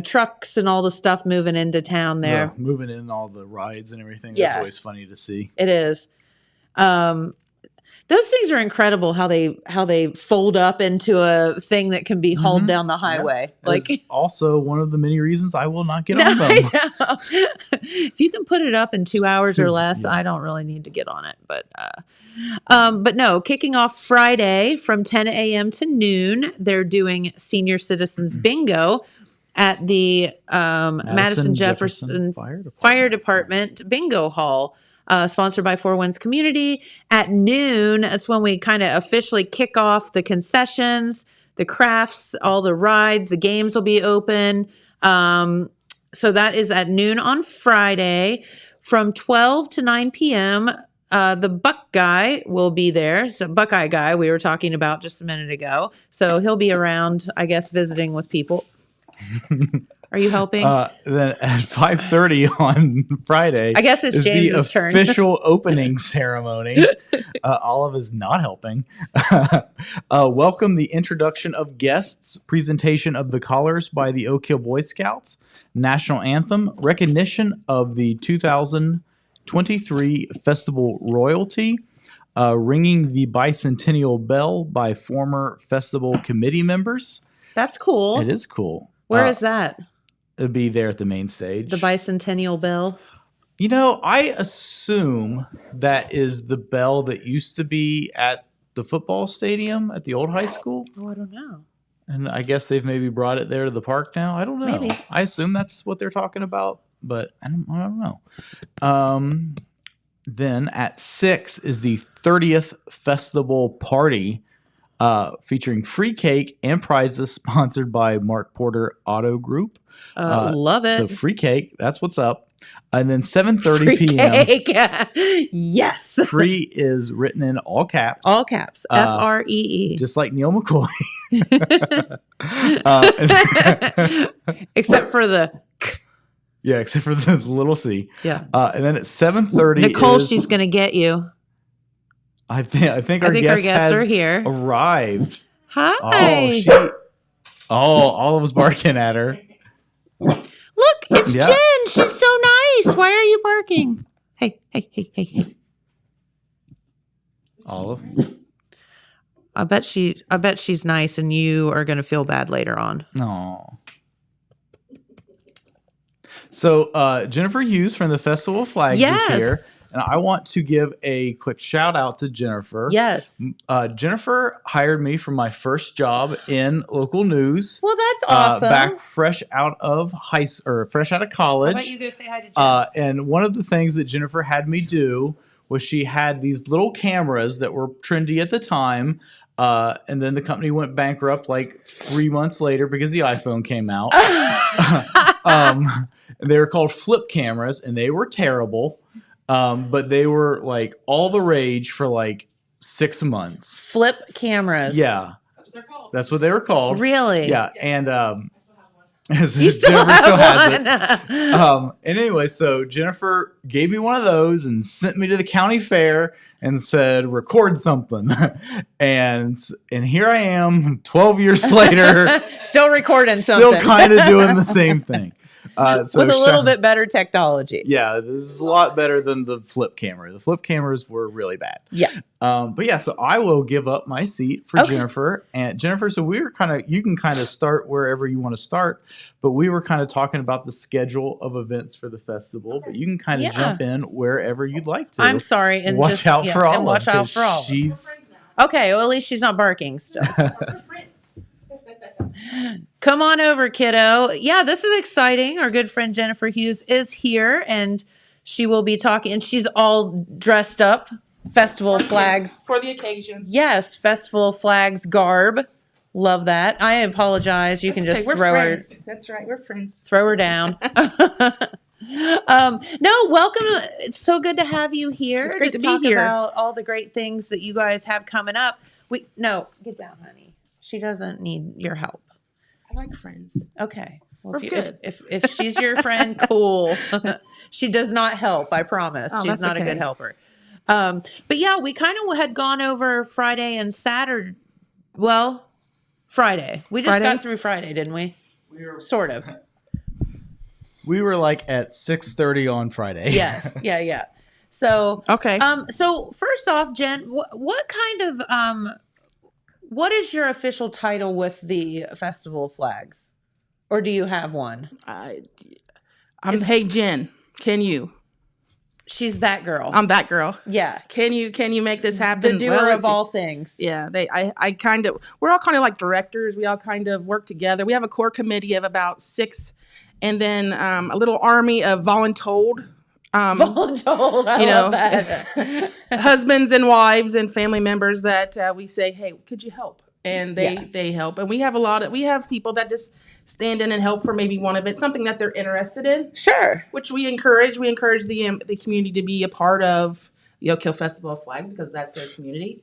trucks and all the stuff moving into town there.
Yeah, moving in all the rides and everything. That's
Yeah.
always funny to see.
It is. Those things are incredible how they fold up into a thing that can be hauled down the highway.
Yeah.
Like
That's also one of the many reasons I will not get
No,
on them.
I know. If you can put it up in 2 hours or less,
Yeah.
I don't really need to get on it. But no, kicking off Friday from 10 a.m. to noon, they're doing senior citizens bingo at the Madison Jefferson Fire Department Bingo Hall. Sponsored by Four Winds Community. At noon, that's when we kind of officially kick off the concessions, the crafts, all the rides, the games will be open. So that is at noon on Friday. From 12 to 9 p.m., the Buckeye will be there. So Buckeye guy we were talking about just a minute ago. So he'll be around, I guess, visiting with people. Are you helping?
Then at 5:30 on Friday,
I guess it's
is
James's
the
turn.
official opening ceremony. Olive is not helping. Welcome the introduction of guests, presentation of the colors by the Oak Hill Boy Scouts, national anthem, recognition of the 2023 festival royalty, ringing the bicentennial bell by former festival committee members.
That's cool.
It is cool.
Where is that?
It'll be there at the main stage.
The bicentennial bell.
I assume that is the bell that used to be at the football stadium at the old high school.
Oh, I don't know.
And I guess they've maybe brought it there to the park now. I don't know.
Maybe.
I assume that's what they're talking about, but I don't know. Then at 6 is the 30th festival party, featuring free cake and prizes, sponsored by Mark Porter Auto Group.
Love it.
So free cake, that's what's up. And then 7:30
Free
p.m.
cake. Yes.
Free is written in all caps.
All caps. F-R-E-E.
Just like Neil McCoy.
Except for the
Yeah, except for the little C.
Yeah.
And then at 7:30
Nicole,
is,
she's going to get you.
I think our guest
guests
has
are here.
arrived.
Hi.
Olive's barking at her.
Look, it's
Yeah.
Jen. She's so nice. Why are you barking? Hey.
Olive.
I bet she's nice and you are going to feel bad later on.
No. So Jennifer Hughes from the Festival of Flags is here. And I want to give a quick shout out to Jennifer.
Yes.
Jennifer hired me for my first job in local news.
Well, that's awesome.
Back fresh out of fresh out of college.
How about you go say hi to Jen?
And one of the things that Jennifer had me do was she had these little cameras that were trendy at the time. And then the company went bankrupt like 3 months later because the iPhone came out. They were called flip cameras, and they were terrible. But they were like all the rage for like 6 months.
Flip cameras.
Yeah. That's what they're called. That's what they were called.
Really?
Yeah. And
You still have one.
And anyway, so Jennifer gave me one of those and sent me to the county fair and said, record something. and here I am 12 years later.
Still recording something.
Still kind of doing the same thing.
With a little bit better technology.
Yeah, this is a lot better than the flip camera. The flip cameras were really bad.
Yeah.
But yeah, so I will give up my seat for Jennifer. And Jennifer, so we were you can kind of start wherever you want to start, but we were kind of talking about the schedule of events for the festival, but you can kind of jump in wherever you'd like to.
I'm sorry. And
watch out for all.
And watch out for all.
She's
okay. Well, at least she's not barking still. Come on over, kiddo. Yeah, this is exciting. Our good friend Jennifer Hughes is here, and she will be talking. And she's all dressed up, festival flags.
Yes, for the occasion.
Yes, festival flags garb. Love that. I apologize. You can just
we're
throw
friends.
her.
That's right. We're friends.
Throw her down. No, welcome. It's so good to have you here.
It's great to be
talk
here.
about all the great things that you guys have coming up. No, get down, honey. She doesn't need your help.
I like friends.
Okay. Well,
We're good.
If she's your friend, cool. She does not help. I promise.
Oh,
She's
that's
not a
okay.
good helper. But yeah, we kind of had gone over Friday and Saturday. Well, Friday. We just got through Friday, didn't we? Sort of.
We were like at 6:30 on Friday.
Yes. Yeah. So
Okay.
So first off, Jen, what kind of what is your official title with the Festival of Flags, or do you have one?
I'm Hey Jen. Can you?
She's that girl.
I'm that girl.
Yeah.
Can you make this happen?
The doer
Well, let's
of
see.
all things.
Yeah, we're all kind of like directors. We all kind of work together. We have a core committee of about 6, and then a little army of voluntold.
Voluntold. I love that.
Husbands and wives and family members that we say, hey, could you help? And they help. And we have people that just stand in and help for maybe one event, something that they're interested in.
Sure.
Which we encourage. We encourage the community to be a part of the Oak Hill Festival of Flags because that's their community.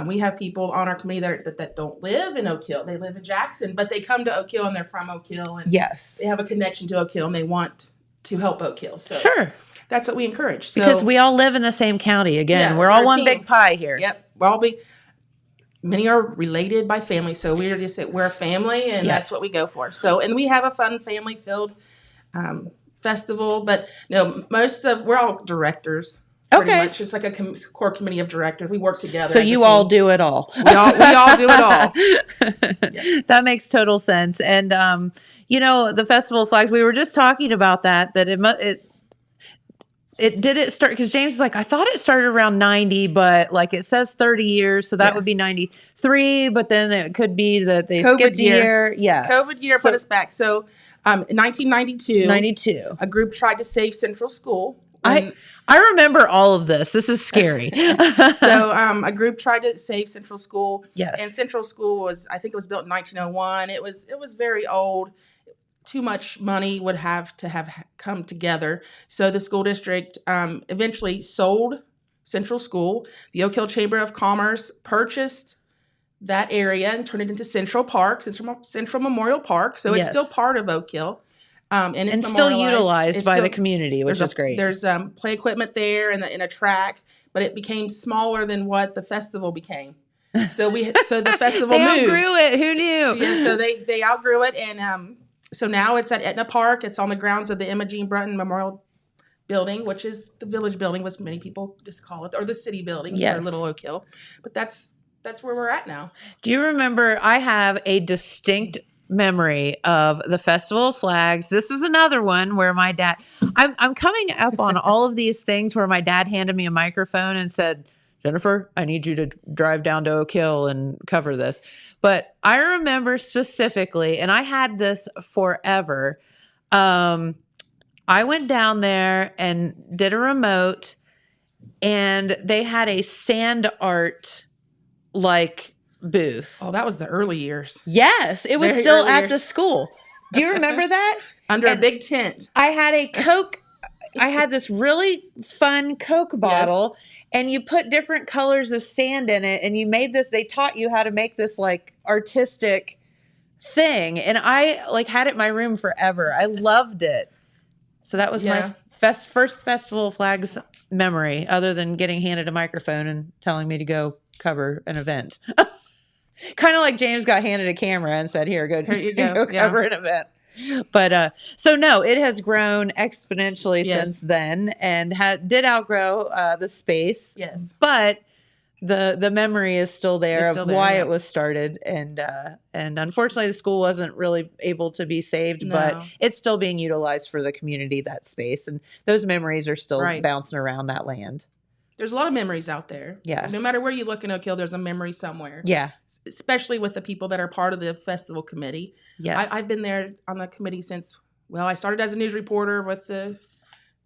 We have people on our committee that don't live in Oak Hill. They live in Jackson, but they come to Oak Hill and they're from Oak Hill. And
yes.
They have a connection to Oak Hill and they want to help Oak Hill. So
sure.
That's what we encourage. So,
because we all live in the same county. Again, we're all one big pie here.
Yep. Many are related by family. So we're a family and that's what we go for. So, and we have a fun family filled festival, but no, we're all directors. Pretty much. It's like a core committee of directors. We work together.
So you all do it all.
We all do it all.
Yeah. That makes total sense. And, the Festival of Flags, we were just talking about that it start because James was like, I thought it started around 90, but like it says 30 years. So that would be 93, but then it could be that they skipped a year. Yeah.
COVID year put us back. So in 1992, a group tried to save Central School.
I remember all of this. This is scary.
So a group tried to save Central School.
Yes.
And Central School I think it was built in 1901. It was very old. Too much money would have to have come together. So the school district eventually sold Central School. The Oak Hill Chamber of Commerce purchased that area and turned it into Central Park, Central Memorial Park. So it's still part of Oak Hill. And it's
still utilized by the community, which is great.
There's play equipment there and a track, but it became smaller than what the festival became. So the festival
they
moved.
outgrew it. Who knew?
Yeah, so they outgrew it, and so now it's at Etna Park. It's on the grounds of the Emma Jean Brunton Memorial Building, which is the Village Building, which many people just call it, or the City Building for Little Oak Hill. But that's where we're at now.
Do you remember? I have a distinct memory of the Festival of Flags. This was another one where my dad. I'm coming up on all of these things where my dad handed me a microphone and said, Jennifer, I need you to drive down to Oak Hill and cover this. But I remember specifically, and I had this forever. I went down there and did a remote, and they had a sand art booth.
Oh, that was the early years.
Yes, it was
Very
still
early
at
years.
the school. Do you remember that?
Under a big tent.
I had a Coke. I had this really fun Coke bottle. Yes. And you put different colors of sand in it, and you made this. They taught you how to make this artistic thing, and I had it in my room forever. I loved it. So that was my first Festival of Flags memory, other than getting handed a microphone and telling me to go cover an event. Kind of like James got handed a camera and said, "Here you go cover an event." But so no, it has grown exponentially since then, and did outgrow the space.
Yes,
but the memory is still there of why it was started, and unfortunately, the school wasn't really able to be saved, but it's still being utilized for the community, that space, and those memories are still bouncing around that land.
There's a lot of memories out there.
Yeah.
No matter where you look in Oak Hill, there's a memory somewhere.
Yeah.
Especially with the people that are part of the festival committee.
Yes.
I've been there on the committee since, well, I started as a news reporter with the...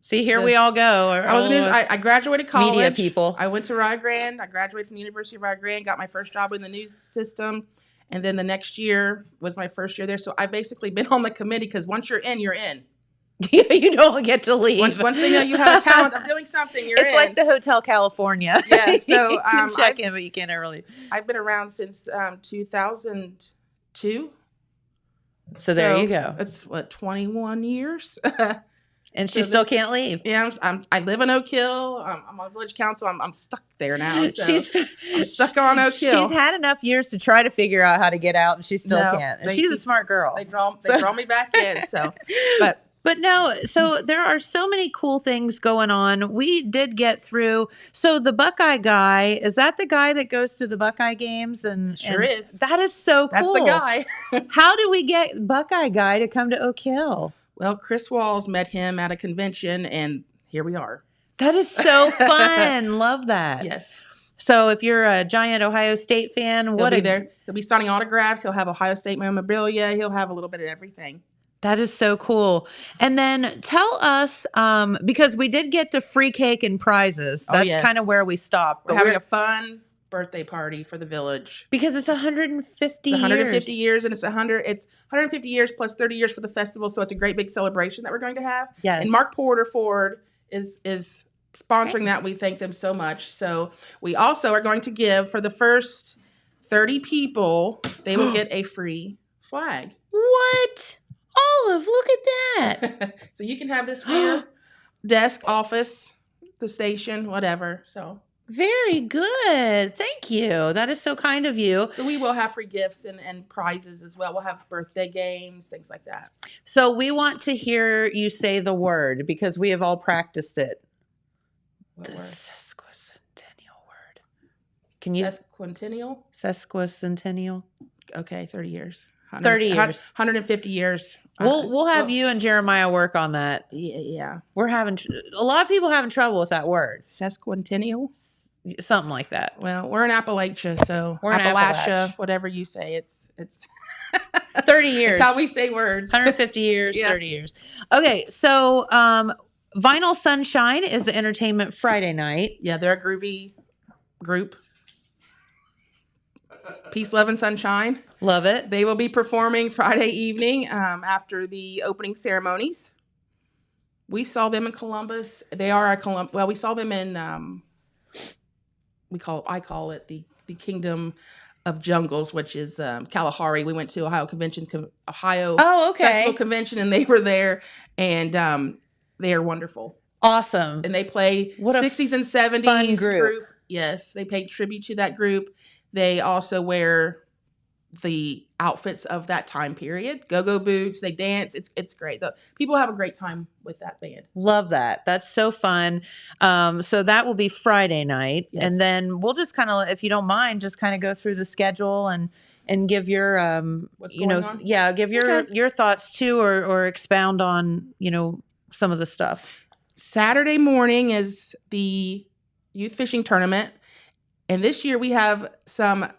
See, here we all go.
I graduated college.
Media people.
I went to Rio Grande. I graduated from the University of Rio Grande, got my first job in the news system. And then the next year was my first year there. So I've basically been on the committee because once you're in, you're in.
You don't get to leave.
Once they know you have a talent of doing something, you're in.
It's like the Hotel California.
Yeah, so
you can check in, but you can't ever leave.
I've been around since 2002.
So there you go.
It's 21 years.
And she still can't leave.
Yeah, I live in Oak Hill. I'm on village council. I'm stuck there now. So I'm stuck on Oak Hill.
She's had enough years to try to figure out how to get out, and she still can't. And she's a smart girl.
They draw me back in. So,
But no, so there are so many cool things going on. We did get through. So the Buckeye guy, is that the guy that goes to the Buckeye games?
Sure is.
That is so cool.
That's the guy.
How do we get Buckeye guy to come to Oak Hill?
Well, Chris Walls met him at a convention, and here we are.
That is so fun. Love that.
Yes.
So if you're a giant Ohio State fan,
He'll be there. He'll be signing autographs. He'll have Ohio State memorabilia. He'll have a little bit of everything.
That is so cool. And then tell us, because we did get to free cake and prizes. That's kind of where we stopped.
We're having a fun birthday party for the village.
Because it's 150
years. 150 years, and it's 150 years plus 30 years for the festival, so it's a great big celebration that we're going to have.
Yes.
And Mark Porter Ford is sponsoring that. We thank them so much. So we also are going to give, for the first 30 people, they will get a free flag.
What? Olive, look at that.
So you can have this for your desk, office, the station, whatever. So
very good. Thank you. That is so kind of you.
So we will have free gifts and prizes as well. We'll have birthday games, things like that.
So we want to hear you say the word because we have all practiced it.
What
the
word?
sesquicentennial word. Can you?
Sesquicentennial?
Sesquicentennial.
Okay, 30 years.
30 years.
150 years.
We'll have you and Jeremiah work on that.
Yeah.
We're having a lot of people having trouble with that word.
Sesquicentennial?
Something like that.
Well, we're in Appalachia, so
we're in
Appalachia, whatever you say, it's
30 years.
That's how we say words.
150 years, yeah. 30 years. Okay, so Vinyl Sunshine is the entertainment Friday night.
Yeah, they're a groovy group. Peace, Love, and Sunshine.
Love it.
They will be performing Friday evening after the opening ceremonies. We saw them in Columbus. They are a Well, we saw them in. I call it the Kingdom of Jungles, which is Kalahari. We went to Ohio Festival Convention, and they were there, and they are wonderful.
Awesome.
And they play
what
60s and 70s group. Yes, they pay tribute to that group. They also wear the outfits of that time period. Go-go boots. They dance. It's great. The people have a great time with that band.
Love that. That's so fun. So that will be Friday night.
Yes.
And then we'll just kind of, if you don't mind, just kind of go through the schedule and give your
what's going on?
give your thoughts too, or expound on, some of the stuff.
Saturday morning is the youth fishing tournament. And this year we have some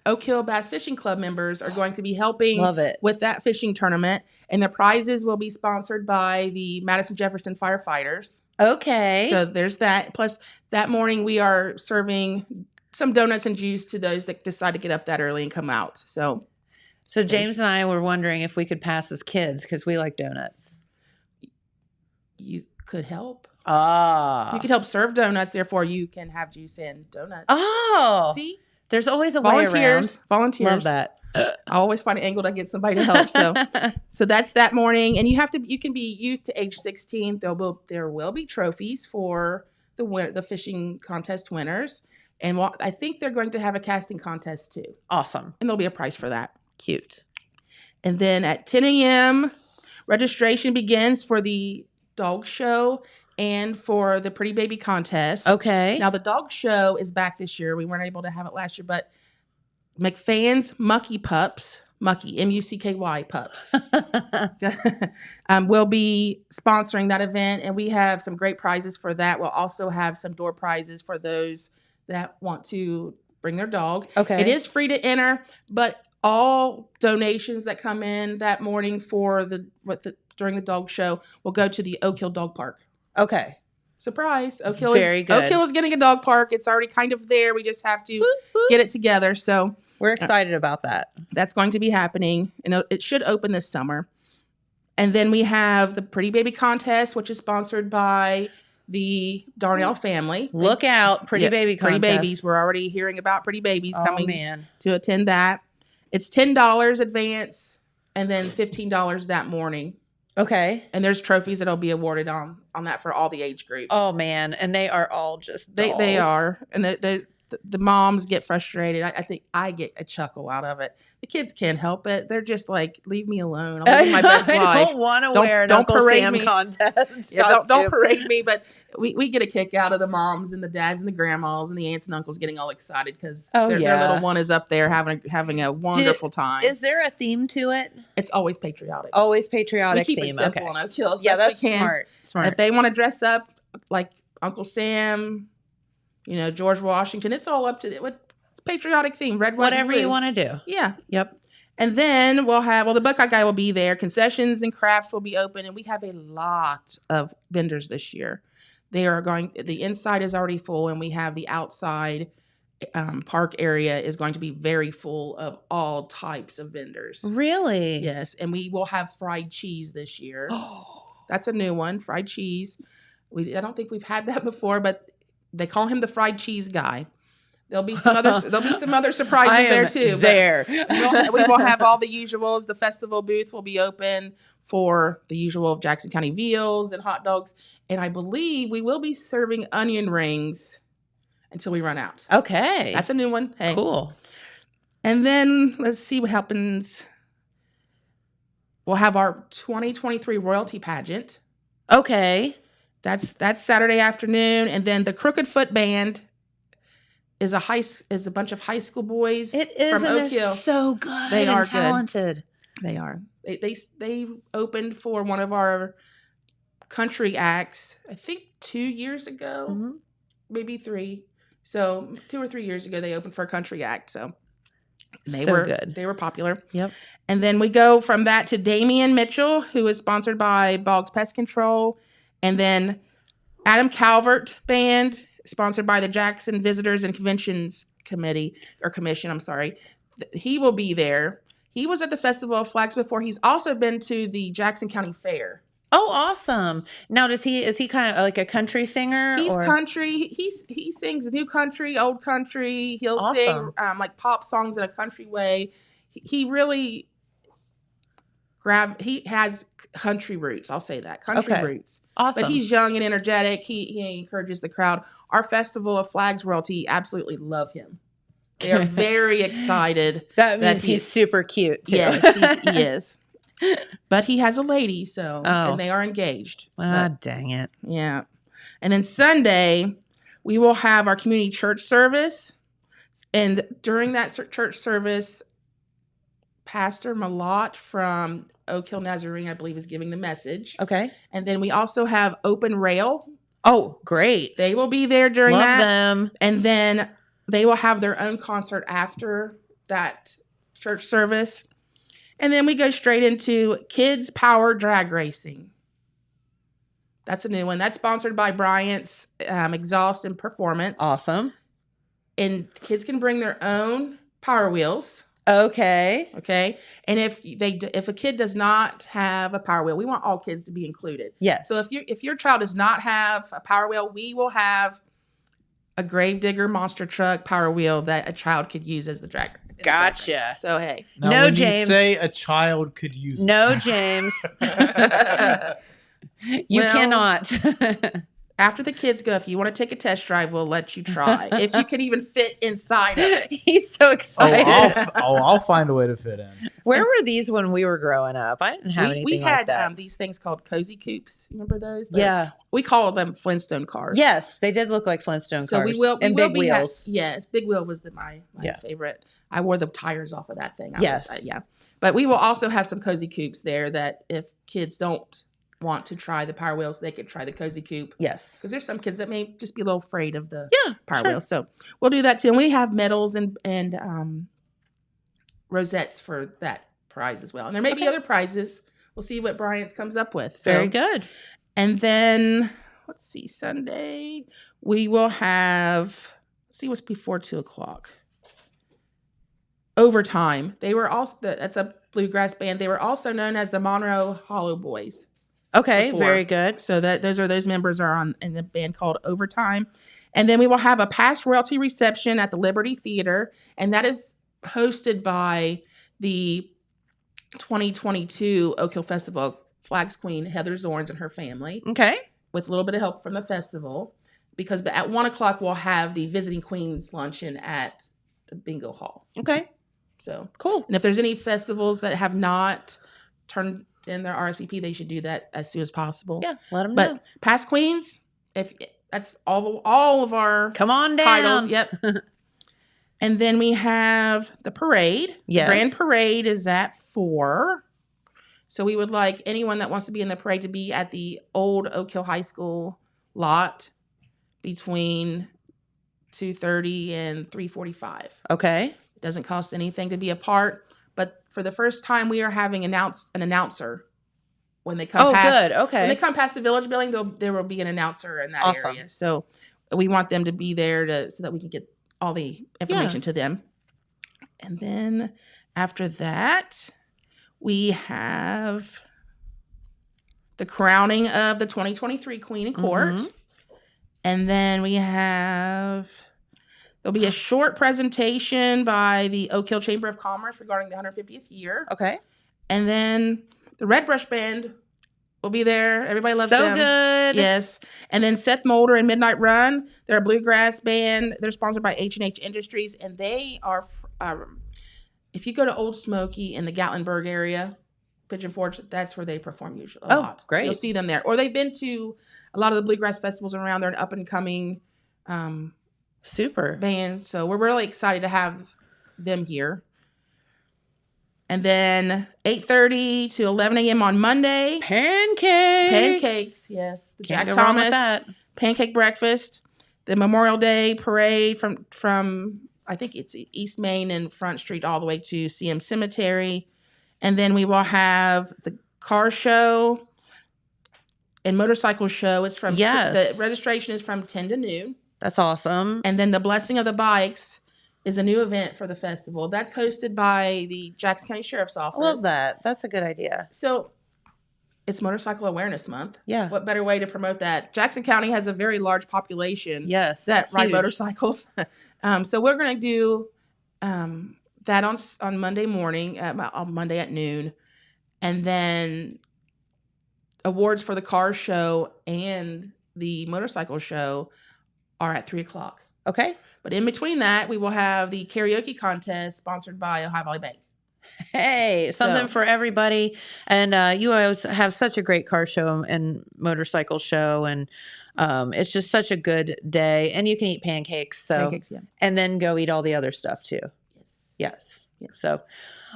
Oak Hill Bass Fishing Club members are going to be helping with that fishing tournament. And the prizes will be sponsored by the Madison Jefferson Firefighters.
Okay.
So there's that. Plus, that morning we are serving some donuts and juice to those that decide to get up that early and come out. So
James and I were wondering if we could pass as kids because we like donuts.
You could help.
Ah.
You could help serve donuts, therefore you can have juice and donuts.
Oh.
See?
There's always a way around.
Volunteers.
Love that.
I always find an angle to get somebody to help. So that's that morning. And you can be youth to age 16. There will be trophies for the fishing contest winners. And I think they're going to have a casting contest too.
Awesome.
And there'll be a prize for that.
Cute.
And then at 10 a.m., registration begins for the dog show and for the Pretty Baby contest.
Okay.
Now, the dog show is back this year. We weren't able to have it last year, but McFan's Mucky Pups Mucky, MUCKY pups. We'll be sponsoring that event, and we have some great prizes for that. We'll also have some door prizes for those that want to bring their dog.
Okay.
It is free to enter, but all donations that come in that morning for during the dog show will go to the Oak Hill Dog Park.
Okay.
Surprise. Oak Hill
Very good.
Oak Hill is getting a dog park. It's already kind of there. We just have to get it together. So
We're excited about that.
that's going to be happening, and it should open this summer. And then we have the Pretty Baby Contest, which is sponsored by the Darnell family.
Look out, Pretty Baby
Pretty
Contest.
Babies. We're already hearing about Pretty Babies
Oh,
coming
man.
to attend that. It's $10 advance and then $15 that morning.
Okay.
And there's trophies that'll be awarded on that for all the age groups.
Oh, man. And they are all just
They
dolls.
are. And the moms get frustrated. I think I get a chuckle out of it. The kids can't help it. They're just like, leave me alone. I'm living my best life.
I don't want to wear an Uncle
parade
Sam
me.
contest.
Yeah, don't
costume.
parade me. But we get a kick out of the moms and the dads and the grandmas and the aunts and uncles getting all excited because their little one is up there having a wonderful time.
Is there a theme to it?
It's always patriotic.
Always patriotic
we keep
theme.
it simple
Okay.
on Oak Hill as
Yeah,
best
that's
we can.
smart.
If they want to dress up like Uncle Sam, George Washington, it's all up to it's patriotic theme. Red, white,
Whatever
and blue.
you want to do.
Yeah.
Yep.
And then we'll have, the Buckeye Guy will be there. Concessions and crafts will be open. And we have a lot of vendors this year. The inside is already full, and we have the outside park area is going to be very full of all types of vendors.
Really?
Yes. And we will have fried cheese this year. That's a new one, fried cheese. I don't think we've had that before, but they call him the fried cheese guy. There'll be some other surprises there too.
There.
We will have all the usuals. The festival booth will be open for the usual Jackson County veals and hot dogs. And I believe we will be serving onion rings until we run out.
Okay.
That's a new one. Hey.
Cool.
And then let's see what happens. We'll have our 2023 royalty pageant.
Okay.
That's Saturday afternoon. And then the Crooked Foot Band is a bunch of high school boys
It is,
from
and
Oak Hill.
they're so good
They are
and talented.
They are. They opened for one of our country acts, I think 2 years ago, maybe 3. So 2 or 3 years ago, they opened for a country act. So they were good. They were popular.
Yep.
And then we go from that to Damian Mitchell, who is sponsored by Boggs Pest Control, and then Adam Calvert Band, sponsored by the Jackson Visitors and Conventions Commission. I'm sorry. He will be there. He was at the Festival of Flags before. He's also been to the Jackson County Fair.
Oh, awesome. Now, is he kind of like a country singer?
He's country. He sings new country, old country. He'll sing like pop songs in a country way. He really he has country roots. I'll say that. Country roots.
Awesome.
But he's young and energetic. He encourages the crowd. Our Festival of Flags royalty absolutely love him. They are very excited.
That means he's super cute too.
Yes, he is. But he has a lady, and they are engaged.
Dang it.
Yeah. And then Sunday, we will have our community church service. And during that church service, Pastor Malott from Oak Hill Nazarene, I believe, is giving the message.
Okay.
And then we also have Open Rail.
Oh, great.
They will be there during
Love
that.
them.
And then they will have their own concert after that church service. And then we go straight into Kids Power Drag Racing. That's a new one. That's sponsored by Bryant's Exhaust and Performance.
Awesome.
And kids can bring their own Power Wheels.
Okay.
Okay. And if a kid does not have a Power Wheel, we want all kids to be included.
Yes.
So if your child does not have a Power Wheel, we will have a Gravedigger monster truck Power Wheel that a child could use as the drag.
Gotcha.
So hey,
Now,
No,
when
James.
You say a child could use
No,
it.
James. You
Well,
cannot.
After the kids go, if you want to take a test drive, we'll let you try. If you can even fit inside of it.
He's so excited.
I'll find a way to fit in.
Where were these when we were growing up? I didn't have anything
We
like
had
that.
These things called cozy coupes. Remember those?
Yeah.
We call them Flintstone cars.
Yes, they did look like Flintstone
So
cars.
we will
big
be
wheels.
yes, big wheel was my
Yeah.
favorite. I wore the tires off of that thing.
Yes.
Yeah. But we will also have some cozy coupes there that if kids don't want to try the Power Wheels, they could try the cozy coupe.
Yes.
Because there's some kids that may just be a little afraid of the Power
sure.
Wheels. So we'll do that too. And we have medals and rosettes for that prize as well. And there may be other prizes. We'll see what Bryant comes up with. So,
Very good.
and then let's see, Sunday we will have, let's see what's before 2:00. Overtime. They were also, that's a bluegrass band. They were also known as the Monroe Hollow Boys.
Okay,
before.
very good.
So those members are in the band called Overtime. And then we will have a past royalty reception at the Liberty Theater. And that is hosted by the 2022 Oak Hill Festival Flags Queen, Heather Zorns, and her family.
Okay.
With a little bit of help from the festival. Because at 1:00, we'll have the Visiting Queens luncheon at the Bingo Hall.
Okay.
So
cool.
And if there's any festivals that have not turned in their RSVP, they should do that as soon as possible.
Yeah, let them
But
know.
past queens, if that's all of our
Come on down.
titles. Yep. And then we have the parade.
Yes.
The grand parade is at 4:00. So we would like anyone that wants to be in the parade to be at the old Oak Hill High School lot between 2:30 and 3:45.
Okay.
It doesn't cost anything to be a part. But for the first time, we are having an announcer when they come past.
Oh, good. Okay.
When they come past the village building, there will be an announcer in that
Awesome.
area. So we want them to be there so that we can get all the information to them. And then after that, we have the crowning of the 2023 Queen in Court.
Mm-hmm.
And then there'll be a short presentation by the Oak Hill Chamber of Commerce regarding the 150th year.
Okay.
And then the Red Brush Band will be there. Everybody loves them.
So good.
Yes. And then Seth Mulder and Midnight Run. They're a bluegrass band. They're sponsored by H&H Industries. And they are, if you go to Old Smoky in the Gatlinburg area, Pigeon Forge, that's where they perform usually a lot.
Great.
You'll see them there. Or they've been to a lot of the bluegrass festivals around. They're an up-and-coming
Super
band. So we're really excited to have them here. And then 8:30 to 11 a.m. on Monday. Pancakes, yes. The
Can't
Jack
go wrong with
Thomas
that.
pancake breakfast. The Memorial Day parade from I think it's East Main and Front Street all the way to CM Cemetery. And then we will have the car show and motorcycle show. It's from the registration is from 10 to noon.
That's awesome.
And then the Blessing of the Bikes is a new event for the festival. That's hosted by the Jackson County Sheriff's Office.
I love that. That's a good idea.
So it's Motorcycle Awareness Month.
Yeah.
What better way to promote that? Jackson County has a very large population that ride
huge.
motorcycles. So we're going to do that on Monday morning, on Monday at noon. And then awards for the car show and the motorcycle show are at 3:00.
Okay.
But in between that, we will have the karaoke contest sponsored by Ohio Valley Bank.
Hey, something for everybody. And you always have such a great car show and motorcycle show. And it's just such a good day. And you can eat pancakes.
Pancakes, yeah.
And then go eat all the other stuff too. Yes. So,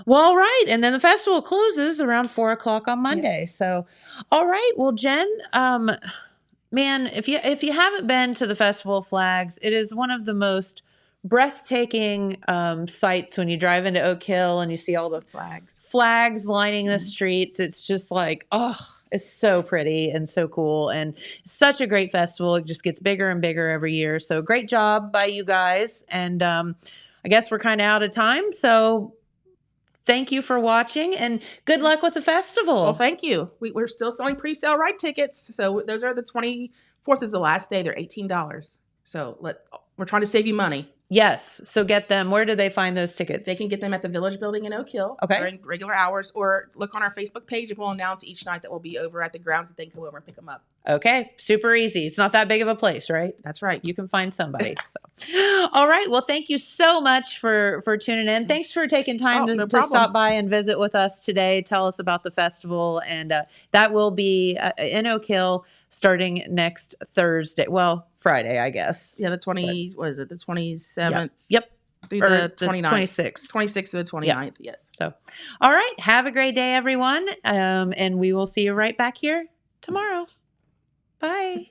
well, all right. And then the festival closes around 4:00 on Monday. Yeah. So, all right. Well, Jen, man, if you haven't been to the Festival of Flags, it is one of the most breathtaking sights when you drive into Oak Hill and you see all the flags lining the streets. It's just like, oh, it's so pretty and so cool and such a great festival. It just gets bigger and bigger every year. So great job by you guys. And I guess we're kind of out of time. So thank you for watching and good luck with the festival.
Well, thank you. We're still selling pre-sale ride tickets. So those are the 24th is the last day. They're $18. So we're trying to save you money.
Yes. So get them. Where do they find those tickets?
They can get them at the Village Building in Oak Hill during regular hours or look on our Facebook page and we'll announce each night that we'll be over at the grounds that they can come over and pick them up.
Okay, super easy. It's not that big of a place, right?
That's right.
You can find somebody. So, all right. Well, thank you so much for tuning in. Thanks for taking time
No
to
problem.
stop by and visit with us today. Tell us about the festival, and that will be in Oak Hill starting next Thursday. Well, Friday, I guess.
Yeah, the 20s, what is it? The 27th
Yep.
through
Or
the 29th.
26th.
26th to the 29th, yes.
So, all right. Have a great day, everyone. And we will see you right back here tomorrow. Bye.